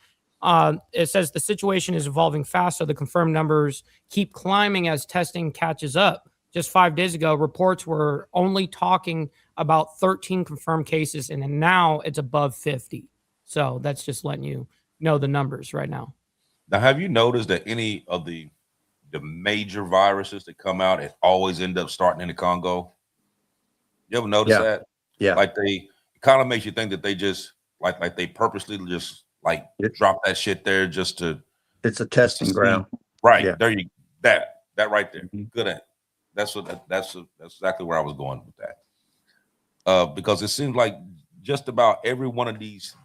it says the situation is evolving fast, so the confirmed numbers keep climbing as testing catches up. Just 5 days ago, reports were only talking about 13 confirmed cases, and then now it's above 50. So that's just letting you know the numbers right now. Now, have you noticed that any of the major viruses that come out, it always end up starting in the Congo? You ever notice that? Yeah. Like it kind of makes you think that they just like they purposely just drop that shit there just to. It's a testing ground. Right. Yeah. There you that right there. Mm-hmm. Good at. That's exactly where I was going with that. Because it seems like just about every one of these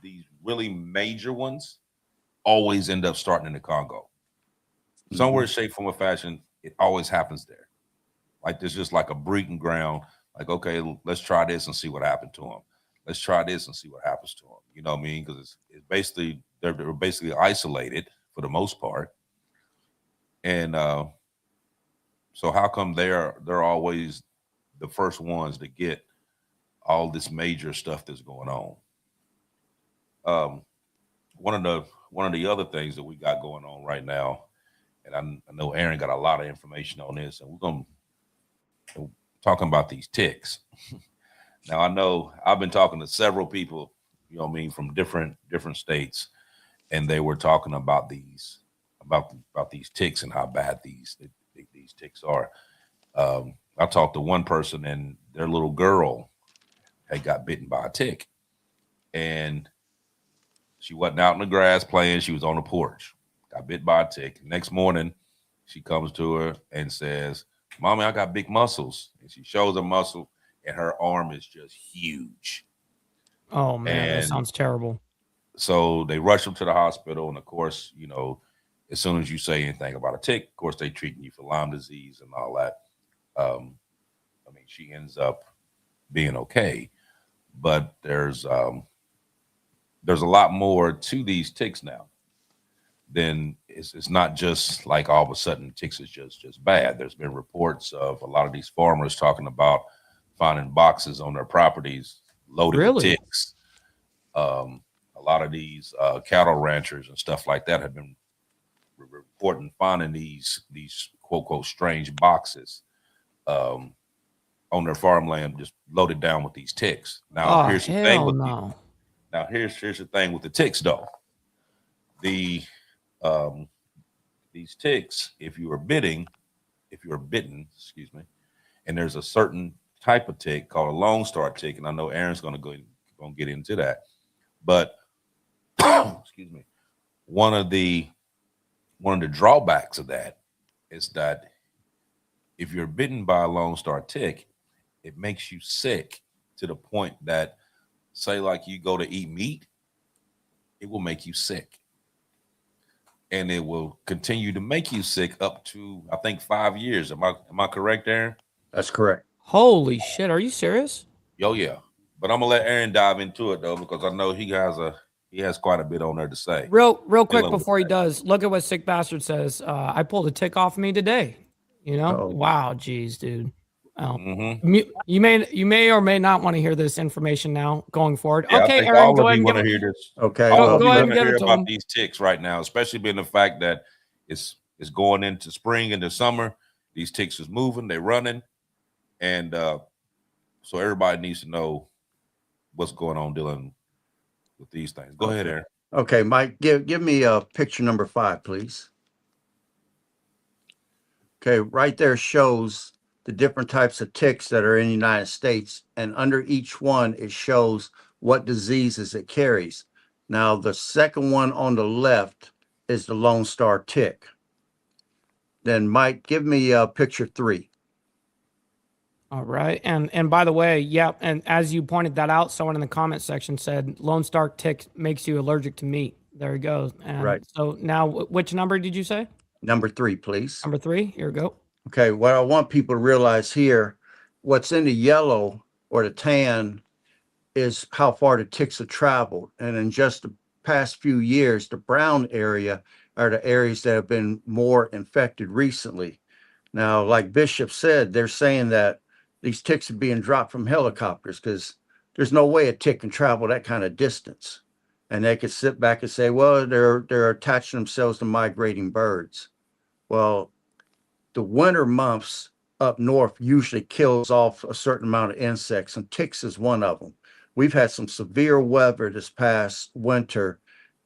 really major ones always end up starting in the Congo. Somewhere, shape, form, or fashion, it always happens there. Like there's just like a breeding ground. Like, okay, let's try this and see what happened to them. Let's try this and see what happens to them. You know what I mean? Because it's basically they're basically isolated for the most part. And so how come they're always the first ones to get all this major stuff that's going on? One of the other things that we got going on right now, and I know Aaron got a lot of information on this, and we're going to talking about these ticks. Now, I know I've been talking to several people, you know what I mean, from different states, and they were talking about these ticks and how bad these ticks are. I talked to one person, and their little girl had got bitten by a tick, and she wasn't out in the grass playing. She was on the porch, got bit by a tick. Next morning, she comes to her and says, "Mommy, I got big muscles." And she shows a muscle, and her arm is just huge. Oh, man, that sounds terrible. So they rush them to the hospital. And, of course, as soon as you say anything about a tick, of course, they treating you for Lyme disease and all that. I mean, she ends up being okay. But there's a lot more to these ticks now. Then it's not just like all of a sudden ticks is just bad. There's been reports of a lot of these farmers talking about finding boxes on their properties loaded with ticks. A lot of these cattle ranchers and stuff like that have been reporting finding these quote quote strange boxes on their farmland just loaded down with these ticks. Now here's the thing with now here's the thing with the ticks though. These ticks, if you are bitten, excuse me, and there's a certain type of tick called a Lone Star tick, and I know Aaron's going to get into that, but excuse me, one of the drawbacks of that is that if you're bitten by a Lone Star tick, it makes you sick to the point that, say, like you go to eat meat, it will make you sick. And it will continue to make you sick up to, I think, 5 years. Am I correct, Aaron? That's correct. Holy shit. Are you serious? Oh, yeah. But I'm going to let Aaron dive into it, though, because I know he has quite a bit on there to say. Real quick before he does, look at what Sick Bastard says. I pulled a tick off me today. Wow, geez, dude. You may or may not want to hear this information now going forward. Yeah, okay, Aaron, go ahead and want to hear this. Okay, go ahead and give it to about him. these ticks right now, especially being the fact that it's going into spring and the summer. These ticks is moving, they're running, and so everybody needs to know what's going on dealing with these things. Go ahead, Aaron. Okay, Mike, give me picture number 5, please. Okay, right there shows the different types of ticks that are in the United States, and under each one, it shows what diseases it carries. Now, the second one on the left is the Lone Star tick. Then, Mike, give me picture 3. All right. And by the way, yeah, and as you pointed that out, someone in the comment section said Lone Star tick makes you allergic to meat. There he goes. And Right. so now which number did you say? Number 3, please. Number 3. Here we go. Okay, what I want people to realize here, what's in the yellow or the tan is how far the ticks have traveled. And in just the past few years, the brown area are the areas that have been more infected recently. Now, like Bishop said, they're saying that these ticks are being dropped from helicopters because there's no way a tick can travel that kind of distance. And they could sit back and say, well, they're attaching themselves to migrating birds. Well, the winter months up north usually kills off a certain amount of insects, and ticks is one of them. We've had some severe weather this past winter,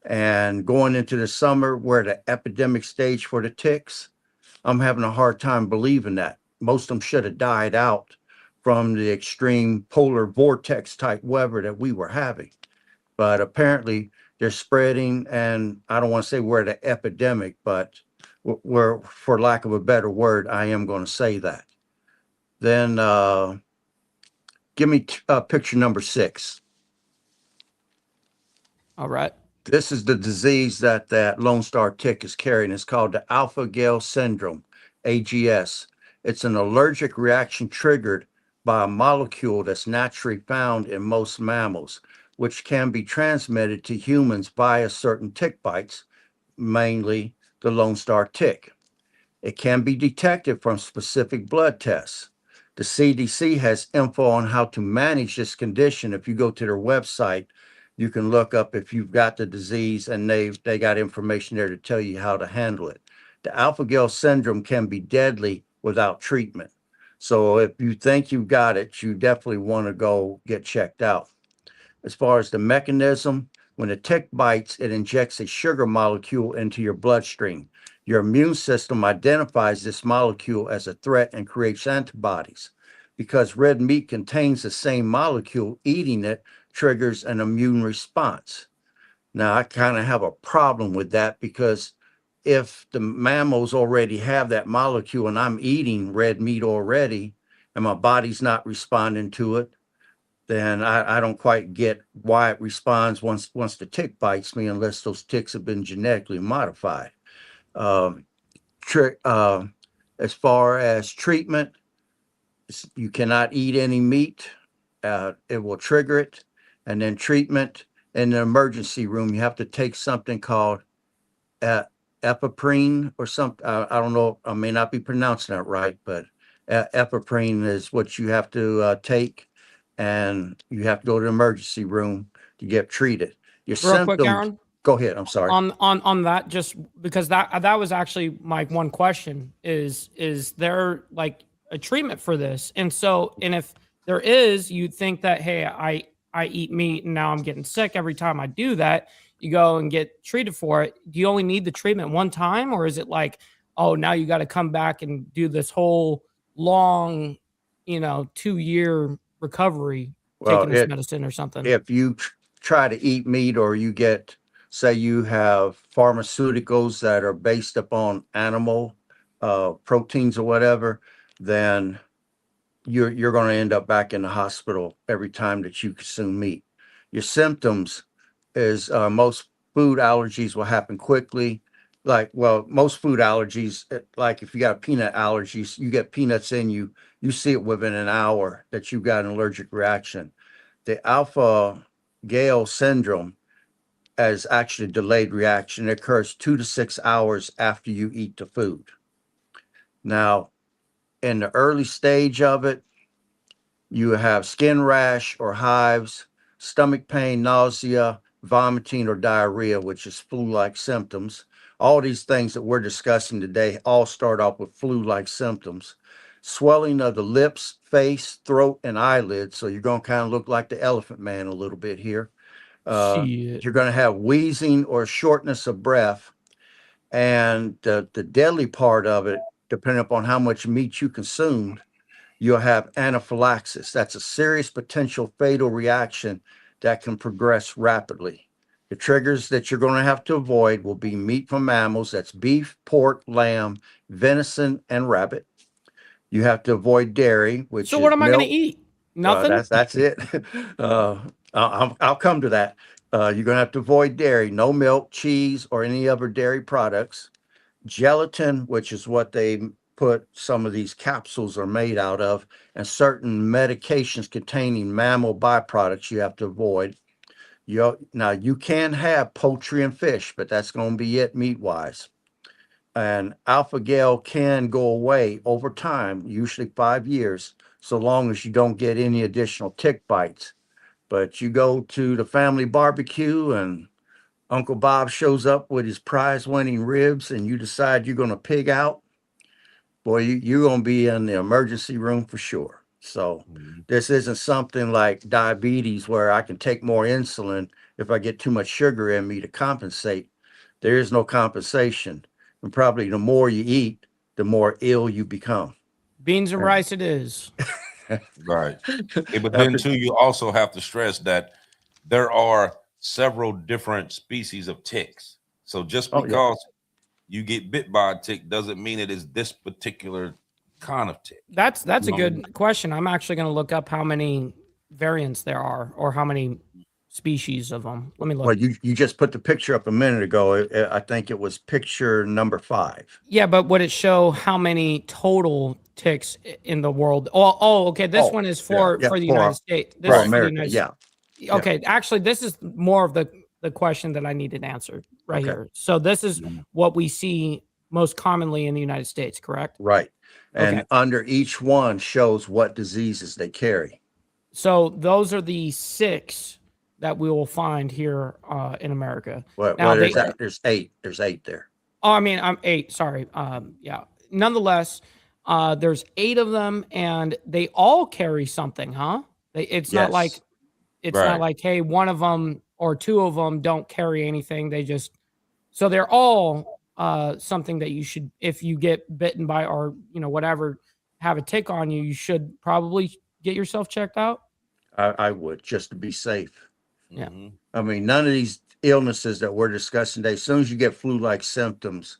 and going into the summer, we're at an epidemic stage for the ticks. I'm having a hard time believing that. Most of them should have died out from the extreme polar vortex type weather that we were having. But apparently they're spreading, and I don't want to say we're at an epidemic, but we're, for lack of a better word, I am going to say that. Then give me picture number 6. All right. This is the disease that Lone Star tick is carrying. It's called the alpha-gal syndrome, AGS. It's an allergic reaction triggered by a molecule that's naturally found in most mammals, which can be transmitted to humans via certain tick bites, mainly the Lone Star tick. It can be detected from specific blood tests. The CDC has info on how to manage this condition. If you go to their website, you can look up if you've got the disease, and they got information there to tell you how to handle it. The alpha-gal syndrome can be deadly without treatment. So if you think you've got it, you definitely want to go get checked out. As far as the mechanism, when a tick bites, it injects a sugar molecule into your bloodstream. Your immune system identifies this molecule as a threat and creates antibodies. Because red meat contains the same molecule, eating it triggers an immune response. Now, I kind of have a problem with that, because if the mammals already have that molecule and I'm eating red meat already and my body's not responding to it, then I don't quite get why it responds once the tick bites me, unless those ticks have been genetically modified. As far as treatment, you cannot eat any meat. It will trigger it. And then treatment in the emergency room, you have to take something called epiprine or something. I don't know. I may not be pronouncing that right, but epiprine is what you have to take, and you have to go to the emergency room to get treated. Your Real quick, symptoms. Aaron. Go ahead. I'm sorry. On that, just because that was actually my one question is there like a treatment for this? And so, and if there is, you'd think that, hey, I eat meat and now I'm getting sick every time I do that. You go and get treated for it. Do you only need the treatment one time, or is it like, oh, now you got to come back and do this whole long, 2-year recovery, taking this medicine or something? If you try to eat meat, or you get, say you have pharmaceuticals that are based upon animal proteins or whatever, then you're going to end up back in the hospital every time that you consume meat. Your symptoms is most food allergies will happen quickly. Most food allergies, like if you got peanut allergies, you get peanuts in you, you see it within an hour that you've got an allergic reaction. The alpha-gal syndrome is actually a delayed reaction. It occurs 2 to 6 hours after you eat the food. Now, in the early stage of it, you have skin rash or hives, stomach pain, nausea, vomiting, or diarrhea, which is flu-like symptoms. All these things that we're discussing today all start off with flu-like symptoms. Swelling of the lips, face, throat, and eyelids. So you're going to kind of look like the elephant man a little bit here. You're going to have wheezing or shortness of breath. And the deadly part of it, depending upon how much meat you consumed, you'll have anaphylaxis. That's a serious potential fatal reaction that can progress rapidly. The triggers that you're going to have to avoid will be meat from mammals. That's beef, pork, lamb, venison, and rabbit. You have to avoid dairy, which So is what am I going to milk. eat? Nothing. That's it. I'll come to that. You're going to have to avoid dairy, no milk, cheese, or any other dairy products. Gelatin, which is what they put some of these capsules are made out of, and certain medications containing mammal byproducts you have to avoid. Now you can have poultry and fish, but that's going to be it meat wise. And alpha gal can go away over time, usually 5 years, so long as you don't get any additional tick bites. But you go to the family barbecue and Uncle Bob shows up with his prize winning ribs and you decide you're going to pig out, boy, you're going to be in the emergency room for sure. So this isn't something like diabetes where I can take more insulin if I get too much sugar in me to compensate. There is no compensation. And probably the more you eat, the more ill you become. Beans and rice it is. Right. But then too, you also have to stress that there are several different species of ticks. So just because you get bit by a tick doesn't mean it is this particular kind of tick. That's a good question. I'm actually going to look up how many variants there are or how many species of them. Let me look. Well, you just put the picture up a minute ago. I think it was picture number 5. Yeah, but would it show how many total ticks in the world? Oh, okay. This one is for the United States. This is America, for the United States. Okay, actually, this is more of the question that I needed answered right here. So this is what we see most commonly in the United States, correct? Right. And under each one shows what diseases they carry. So those are the 6 that we will find here in America. Well, there's 8. There's 8 there. Oh, I mean, I'm 8. Sorry. Yeah. Nonetheless, there's 8 of them, and they all carry something, huh? It's not like hey, one of them or 2 of them don't carry anything. So they're all something that you should, if you get bitten by or whatever, have a tick on you, you should probably get yourself checked out. I would, just to be safe. Yeah. I mean, none of these illnesses that we're discussing today, as soon as you get flu-like symptoms,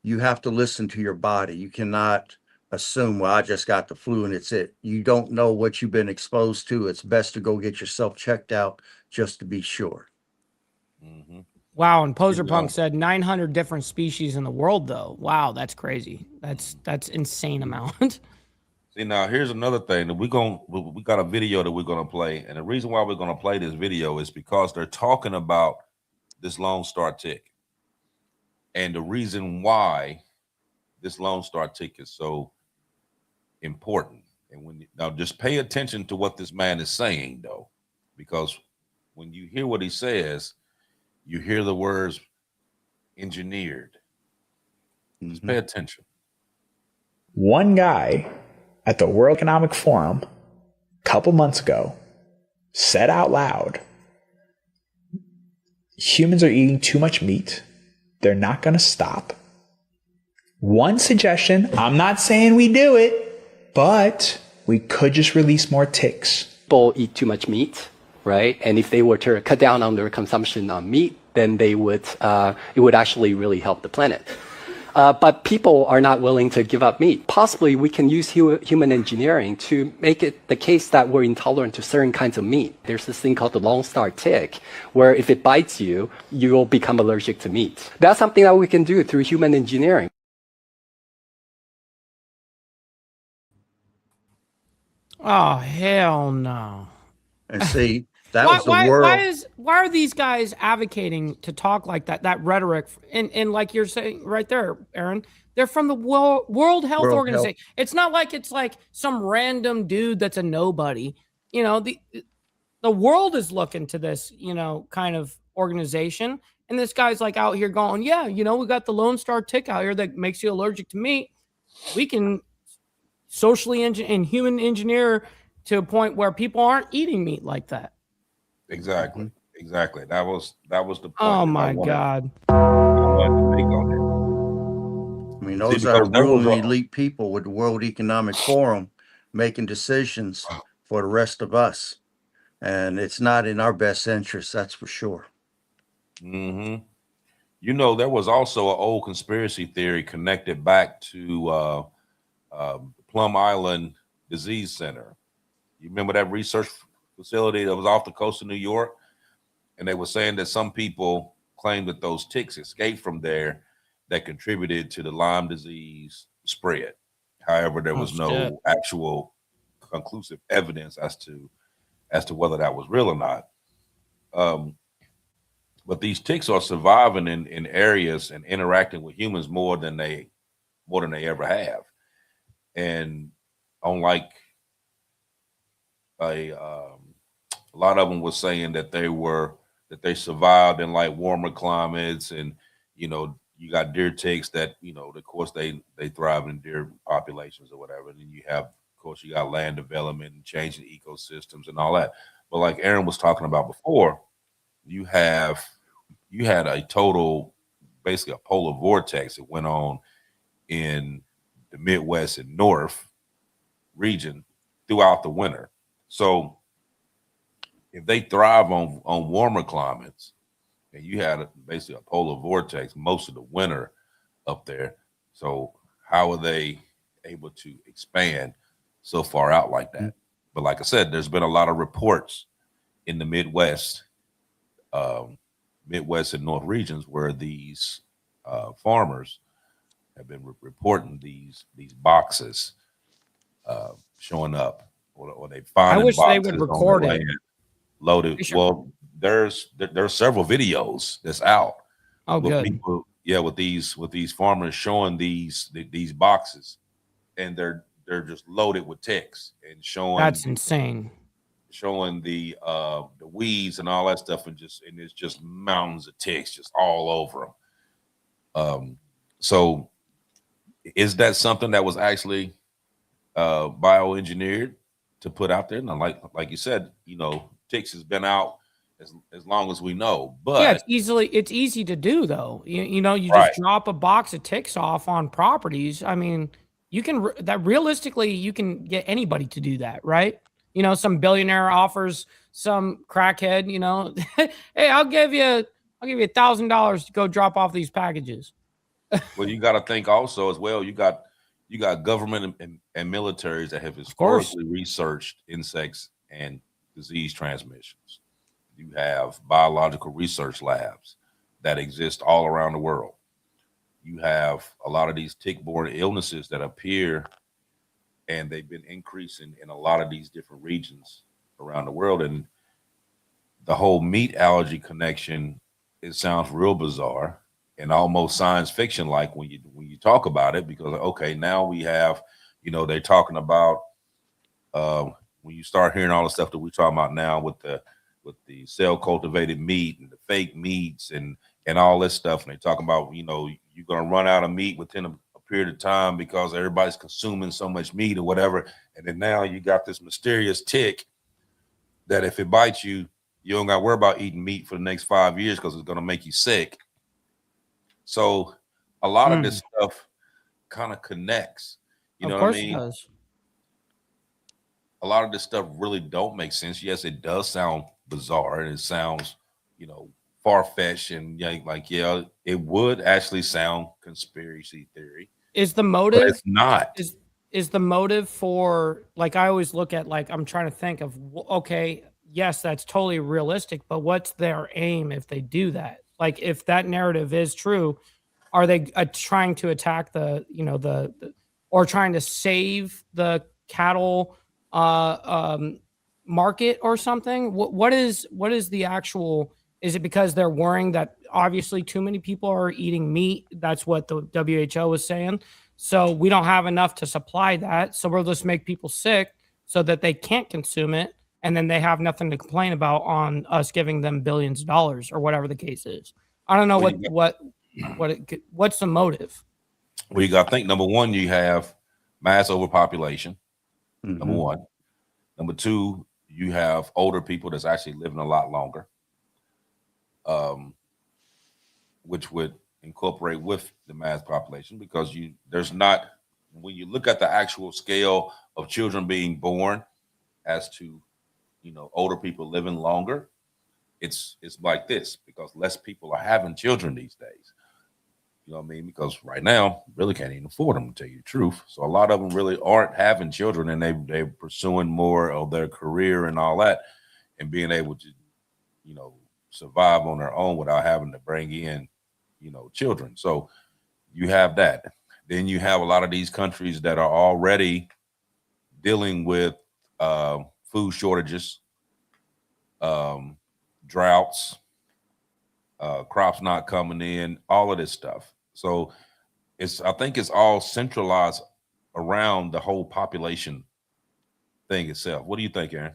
you have to listen to your body. You cannot assume, well, I just got the flu and it's it. You don't know what you've been exposed to. It's best to go get yourself checked out just to be sure. Wow. And Poser Punk said 900 different species in the world, though. Wow, that's crazy. That's insane amount. See, now here's another thing that we got a video that we're gonna play, and the reason why we're gonna play this video is because they're talking about this Lone Star tick, and the reason why this Lone Star tick is so important. And now just pay attention to what this man is saying, though, because when you hear what he says, you hear the words engineered. Just pay attention. One guy at the World Economic Forum a couple months ago said out loud, humans are eating too much meat. They're not going to stop. One suggestion, I'm not saying we do it, but we could just release more ticks. People eat too much meat, right? And if they were to cut down on their consumption of meat, then they would, it would actually really help the planet. But people are not willing to give up meat. Possibly we can use human engineering to make it the case that we're intolerant to certain kinds of meat. There's this thing called the Lone Star tick, where if it bites you, you'll become allergic to meat. That's something that we can do through human engineering. Oh, hell no. And see, that was the world. Why are these guys advocating to talk like that? That rhetoric, and like you're saying right there, Aaron, they're from the World Health Organization. It's not like it's like some random dude that's a nobody. The world is looking to this, kind of organization, and this guy's like out here going, yeah, we got the Lone Star tick out here that makes you allergic to meat. We can socially and human engineer to a point where people aren't eating meat like that. Exactly. That was the point. Oh my God. I mean, those are really elite people with the World Economic Forum making decisions for the rest of us. And it's not in our best interest, that's for sure. Mm-hmm. You know, there was also an old conspiracy theory connected back to Plum Island Disease Center. You remember that research facility that was off the coast of New York? And they were saying that some people claimed that those ticks escaped from there that contributed to the Lyme disease spread. However, there was no actual conclusive evidence as to whether that was real or not. But these ticks are surviving in areas and interacting with humans more than they ever have. And unlike a lot of them was saying that they survived in like warmer climates, and you got deer ticks that of course they thrive in deer populations or whatever. And then you have, of course, you got land development and changing ecosystems and all that. But like Aaron was talking about before, you had a total, basically a polar vortex that went on in the Midwest and North region throughout the winter. So if they thrive on warmer climates, and you had basically a polar vortex most of the winter up there, so how are they able to expand so far out like that? But like I said, there's been a lot of reports in the Midwest and North regions where these farmers have been reporting these boxes showing up, or they find. I wish they would record it. Loaded. Well, there's several videos that's out. Oh, with good. People, with these farmers showing these boxes, and they're just loaded with ticks and showing. That's insane. Showing the weeds and all that stuff, and it's just mountains of ticks just all over them. So is that something that was actually bioengineered to put out there? Now, like you said, ticks has been out as long as we know. But yeah, it's easy to do though. You Right. just drop a box of ticks off on properties. I mean, you can realistically you can get anybody to do that, right? Some billionaire offers some crackhead, hey, I'll give you $1,000 to go drop off these packages. Well, you got to think also as well. You got government and militaries that have historically researched insects and disease transmissions. You have biological research labs that exist all around the world. You have a lot of these tick-borne illnesses that appear, and they've been increasing in a lot of these different regions around the world. And the whole meat allergy connection, it sounds real bizarre and almost science fiction like when you talk about it, because okay, now we have, they're talking about when you start hearing all the stuff that we're talking about now with the cell cultivated meat and the fake meats and all this stuff, and they're talking about you're going to run out of meat within a period of time because everybody's consuming so much meat or whatever. And then now you got this mysterious tick that if it bites you, you don't got to worry about eating meat for the next 5 years because it's going to make you sick. So a lot of this stuff kind of connects. You know what I mean? Of course it does. A lot of this stuff really don't make sense. Yes, it does sound bizarre and it sounds, far-fetched, and it would actually sound conspiracy theory. Is the motive? But it's not. Is the motive for, like, I always look at, like, I'm trying to think of, okay, yes, that's totally realistic, but what's their aim if they do that? Like, if that narrative is true, are they trying to attack the or trying to save the cattle market or something? What is the actual? Is it because they're worrying that obviously too many people are eating meat? That's what the WHO was saying. So we don't have enough to supply that. So we'll just make people sick so that they can't consume it. And then they have nothing to complain about on us giving them billions of dollars or whatever the case is. I don't know what's the motive. Well, you got to think, number one, you have mass overpopulation. Mm-hmm. Number one. Number two, you have older people that's actually living a lot longer, which would incorporate with the mass population, because there's not when you look at the actual scale of children being born as to, older people living longer, it's like this, because less people are having children these days. You know what I mean? Because right now, really can't even afford them, to tell you the truth. So a lot of them really aren't having children, and they're pursuing more of their career and all that, and being able to, survive on their own without having to bring in, children. So you have that. Then you have a lot of these countries that are already dealing with food shortages, droughts, crops not coming in, all of this stuff. So I think it's all centralized around the whole population thing itself. What do you think, Aaron?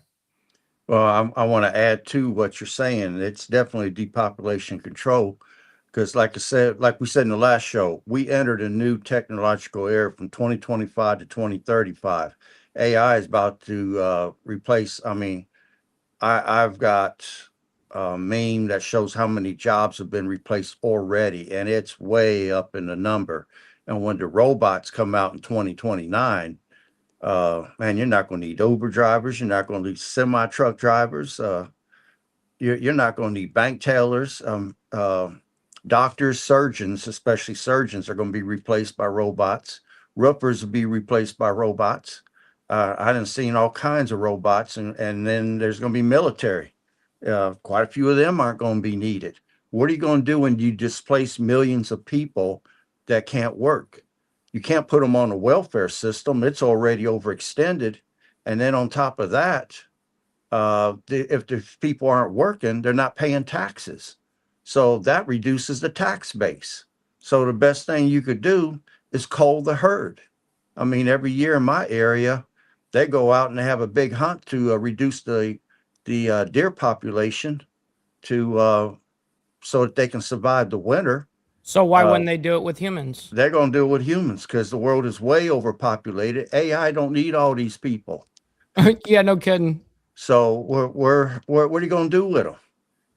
Well, I want to add to what you're saying. It's definitely depopulation control, because like we said in the last show, we entered a new technological era from 2025 to 2035. AI is about to replace. I mean, I've got a meme that shows how many jobs have been replaced already, and it's way up in the number. And when the robots come out in 2029, man, you're not going to need Uber drivers. You're not going to need semi-truck drivers. You're not going to need bank tellers. Doctors, surgeons, especially surgeons, are going to be replaced by robots. Roofers will be replaced by robots. I done seen all kinds of robots, and then there's going to be military. Quite a few of them aren't going to be needed. What are you going to do when you displace millions of people that can't work? You can't put them on a welfare system. It's already overextended. And then on top of that, if the people aren't working, they're not paying taxes. So that reduces the tax base. So the best thing you could do is cull the herd. I mean, every year in my area, they go out and they have a big hunt to reduce the deer population so that they can survive the winter. So why wouldn't they do it with humans? They're going to do it with humans because the world is way overpopulated. AI don't need all these people. Yeah, no kidding. So what are you going to do with them?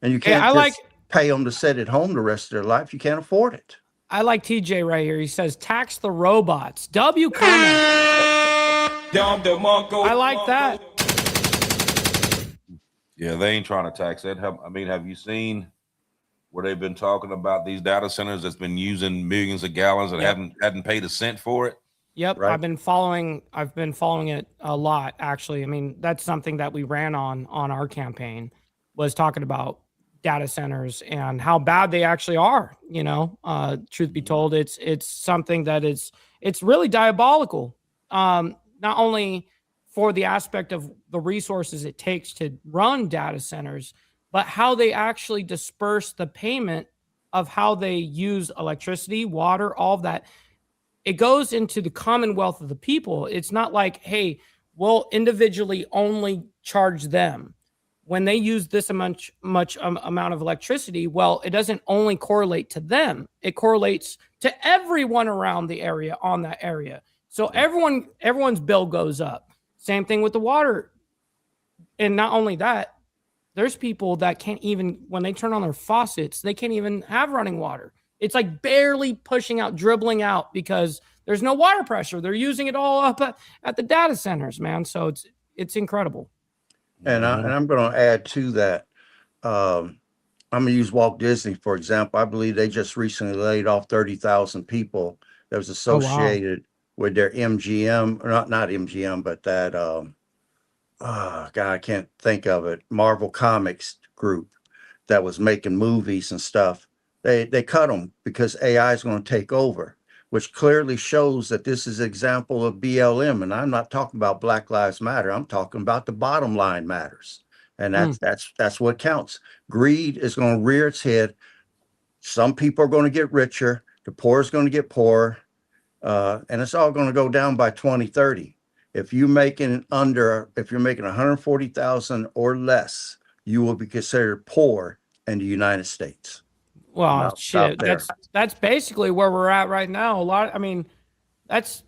And you can't pay them to sit at home the rest of their life. You can't afford it. I like TJ right here. He says, tax the robots. W comment. I like that. Yeah, they ain't trying to tax that. Have you seen where they've been talking about these data centers that's been using millions of gallons and hadn't paid a cent for it? Yep, right. I've been following it a lot, actually. I mean, that's something that we ran on our campaign, was talking about data centers and how bad they actually are. Truth be told, it's something that it's really diabolical. Not only for the aspect of the resources it takes to run data centers, but how they actually disperse the payment of how they use electricity, water, all of that. It goes into the commonwealth of the people. It's not like, hey, we'll individually only charge them when they use this much amount of electricity. Well, it doesn't only correlate to them. It correlates to everyone around the area, on that area. So everyone's bill goes up. Same thing with the water. And not only that, there's people that can't even, when they turn on their faucets, they can't even have running water. It's like barely pushing out, dribbling out, because there's no water pressure. They're using it all up at the data centers, man. So it's incredible. And I'm going to add to that. I'm going to use Walt Disney, for example. I believe they just recently laid off 30,000 people that was associated with their MGM, not MGM, but that, God, I can't think of it, Marvel Comics group that was making movies and stuff. They cut them because AI is going to take over, which clearly shows that this is an example of BLM. And I'm not talking about Black Lives Matter. I'm talking about the bottom line matters. And that's what counts. Greed is going to rear its head. Some people are going to get richer. The poor is going to get poorer. And it's all going to go down by 2030. If you're making 140,000 or less, you will be considered poor in the United States. Well, shit, that's basically where we're at right now. It's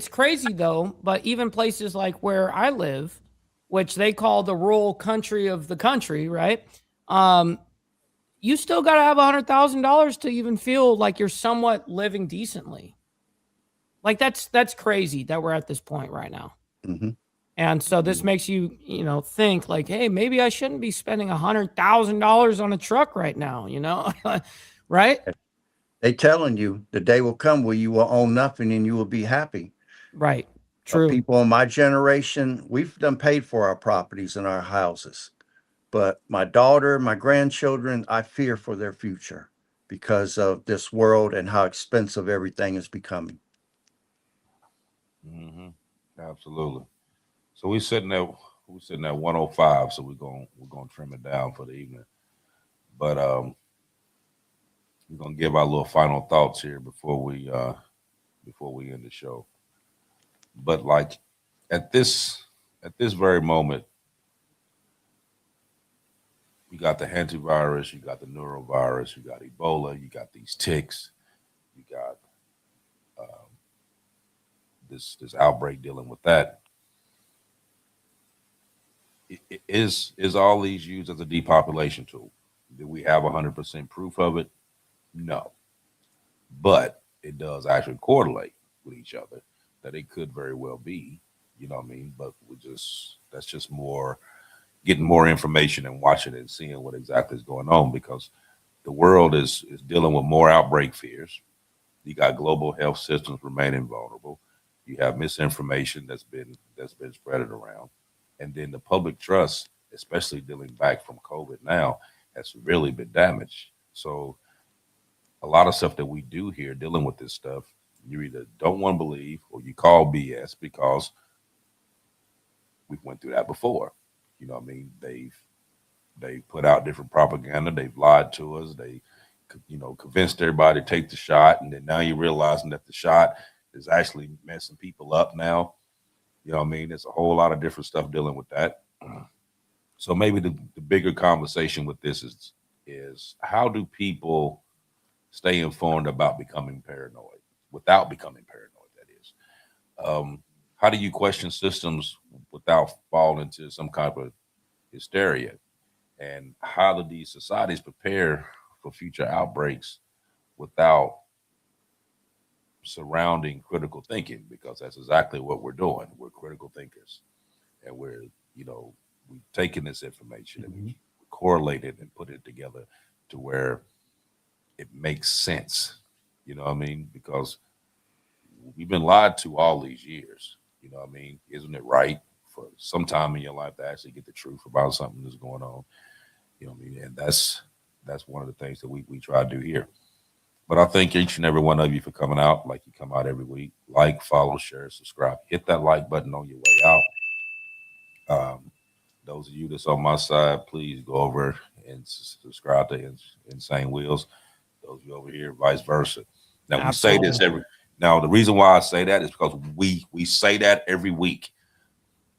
crazy though. But even places like where I live, which they call the rural country of the country, right? You still got to have $100,000 to even feel like you're somewhat living decently. Like that's crazy that we're at this point right now. Mm-hmm. And so this makes you, think like, hey, maybe I shouldn't be spending $100,000 on a truck right now, right? They telling you the day will come where you will own nothing and you will be happy. Right. True. People in my generation, we've done paid for our properties and our houses. But my daughter, my grandchildren, I fear for their future because of this world and how expensive everything is becoming. Mm-hmm. Absolutely. So we're sitting at 105. So we're gonna trim it down for the evening. But we're gonna give our little final thoughts here before we end the show. But like at this very moment, you got the Hantavirus, you got the Norovirus, you got Ebola, you got these ticks, you got this outbreak dealing with that. Is all these used as a depopulation tool? Do we have 100% proof of it? No, but it does actually correlate with each other. That it could very well be, you know what I mean. But that's just more getting more information and watching and seeing what exactly is going on, because the world is dealing with more outbreak fears. You got global health systems remaining vulnerable. You have misinformation that's been spreaded around, and then the public trust, especially dealing back from COVID now, has really been damaged. So a lot of stuff that we do here dealing with this stuff, you either don't want to believe or you call BS because we've went through that before. You know what I mean? They've put out different propaganda. They've lied to us. They, convinced everybody to take the shot. And then now you're realizing that the shot is actually messing people up now. You know what I mean? There's a whole lot of different stuff dealing with that. So maybe the bigger conversation with this is how do people stay informed about becoming paranoid without becoming paranoid, that is. How do you question systems without falling into some kind of hysteria? And how do these societies prepare for future outbreaks without surrounding critical thinking? Because that's exactly what we're doing. We're critical thinkers, and we've taken this information and we correlate it and put it together to where it makes sense. You know what I mean? Because we've been lied to all these years. You know what I mean? Isn't it right for some time in your life to actually get the truth about something that's going on? You know what I mean? And that's one of the things that we try to do here. But I thank each and every one of you for coming out like you come out every week. Like, follow, share, subscribe. Hit that like button on your way out. Those of you that's on my side, please go over and subscribe to Insane Wheels. Those of you over here, vice versa. Now, Absolutely. we say this now the reason why I say that is because we say that every week,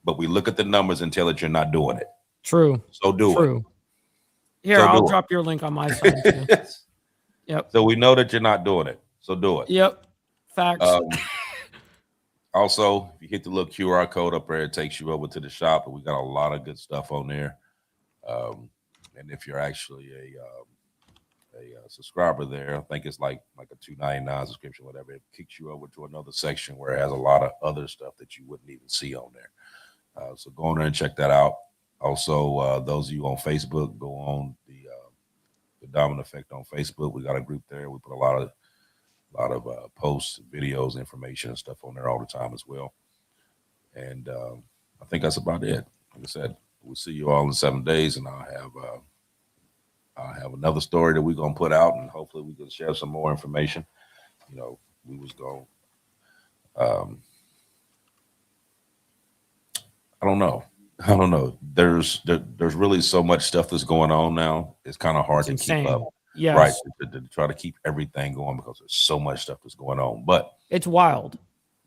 but we look at the numbers and tell that you're not doing it. True. So do it. Here, So I'll drop your link on my side too. Yep. So we know that you're not doing it. So do it. Yep. Facts. Also, if you hit the little QR code up there, it takes you over to the shop, and we got a lot of good stuff on there. And if you're actually a subscriber there, I think it's like a $2.99 subscription, whatever. It kicks you over to another section where it has a lot of other stuff that you wouldn't even see on there. So go on there and check that out. Also, those of you on Facebook, go on the Dominant Effect on Facebook. We got a group there. We put a lot of posts, videos, information, and stuff on there all the time as well. And I think that's about it. Like I said, we'll see you all in 7 days, and I'll have another story that we're gonna put out, and hopefully we can share some more information. We was going. I don't know. There's really so much stuff that's going on now. It's kind of hard to keep up. Yes. Right. To try to keep everything going because there's so much stuff that's going on. But it's wild.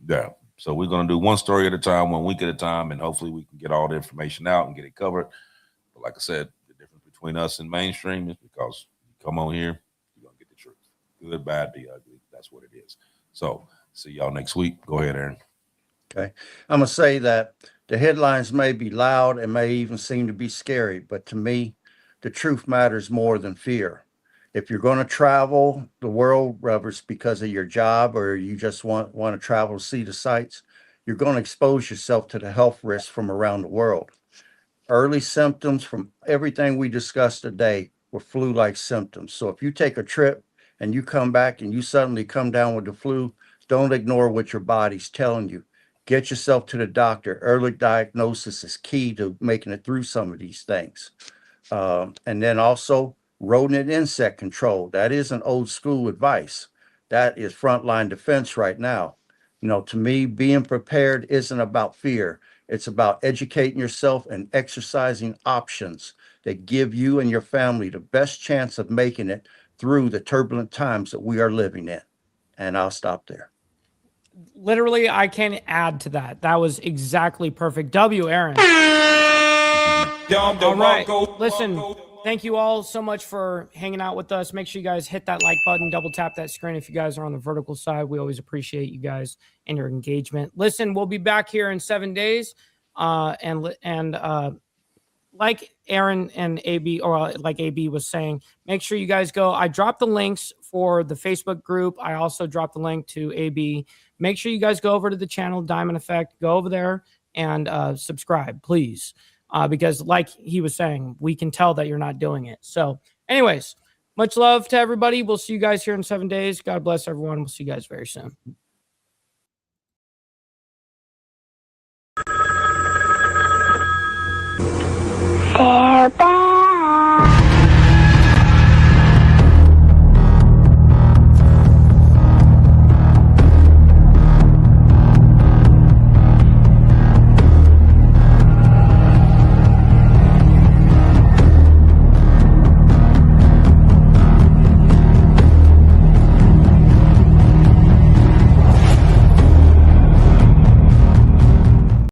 Yeah. So we're going to do one story at a time, 1 week at a time, and hopefully we can get all the information out and get it covered. But like I said, the difference between us and mainstream is because you come on here, you're going to get the truth. Good, bad, the ugly. That's what it is. So see y'all next week. Go ahead, Aaron. Okay. I'm going to say that the headlines may be loud and may even seem to be scary, but to me, the truth matters more than fear. If you're going to travel the world, whether it's because of your job or you just want to travel to see the sights, you're going to expose yourself to the health risks from around the world. Early symptoms from everything we discussed today were flu-like symptoms. So if you take a trip and you come back and you suddenly come down with the flu, don't ignore what your body's telling you. Get yourself to the doctor. Early diagnosis is key to making it through some of these things. And then also rodent and insect control. That isn't old school advice. That is frontline defense right now. You know, to me, being prepared isn't about fear. It's about educating yourself and exercising options that give you and your family the best chance of making it through the turbulent times that we are living in. And I'll stop there. Literally, I can't add to that. That was exactly perfect. W, Aaron. All right. Listen, thank you all so much for hanging out with us. Make sure you guys hit that like button, double tap that screen if you guys are on the vertical side. We always appreciate you guys and your engagement. Listen, we'll be back here in 7 days. Like Aaron and AB, or like AB was saying, make sure you guys go. I dropped the links for the Facebook group. I also dropped the link to AB. Make sure you guys go over to the channel, Diamond Effect. Go over there and subscribe, please. Because like he was saying, we can tell that you're not doing it. So anyways, much love to everybody. We'll see you guys here in 7 days. God bless everyone. We'll see you guys very soon. Bye.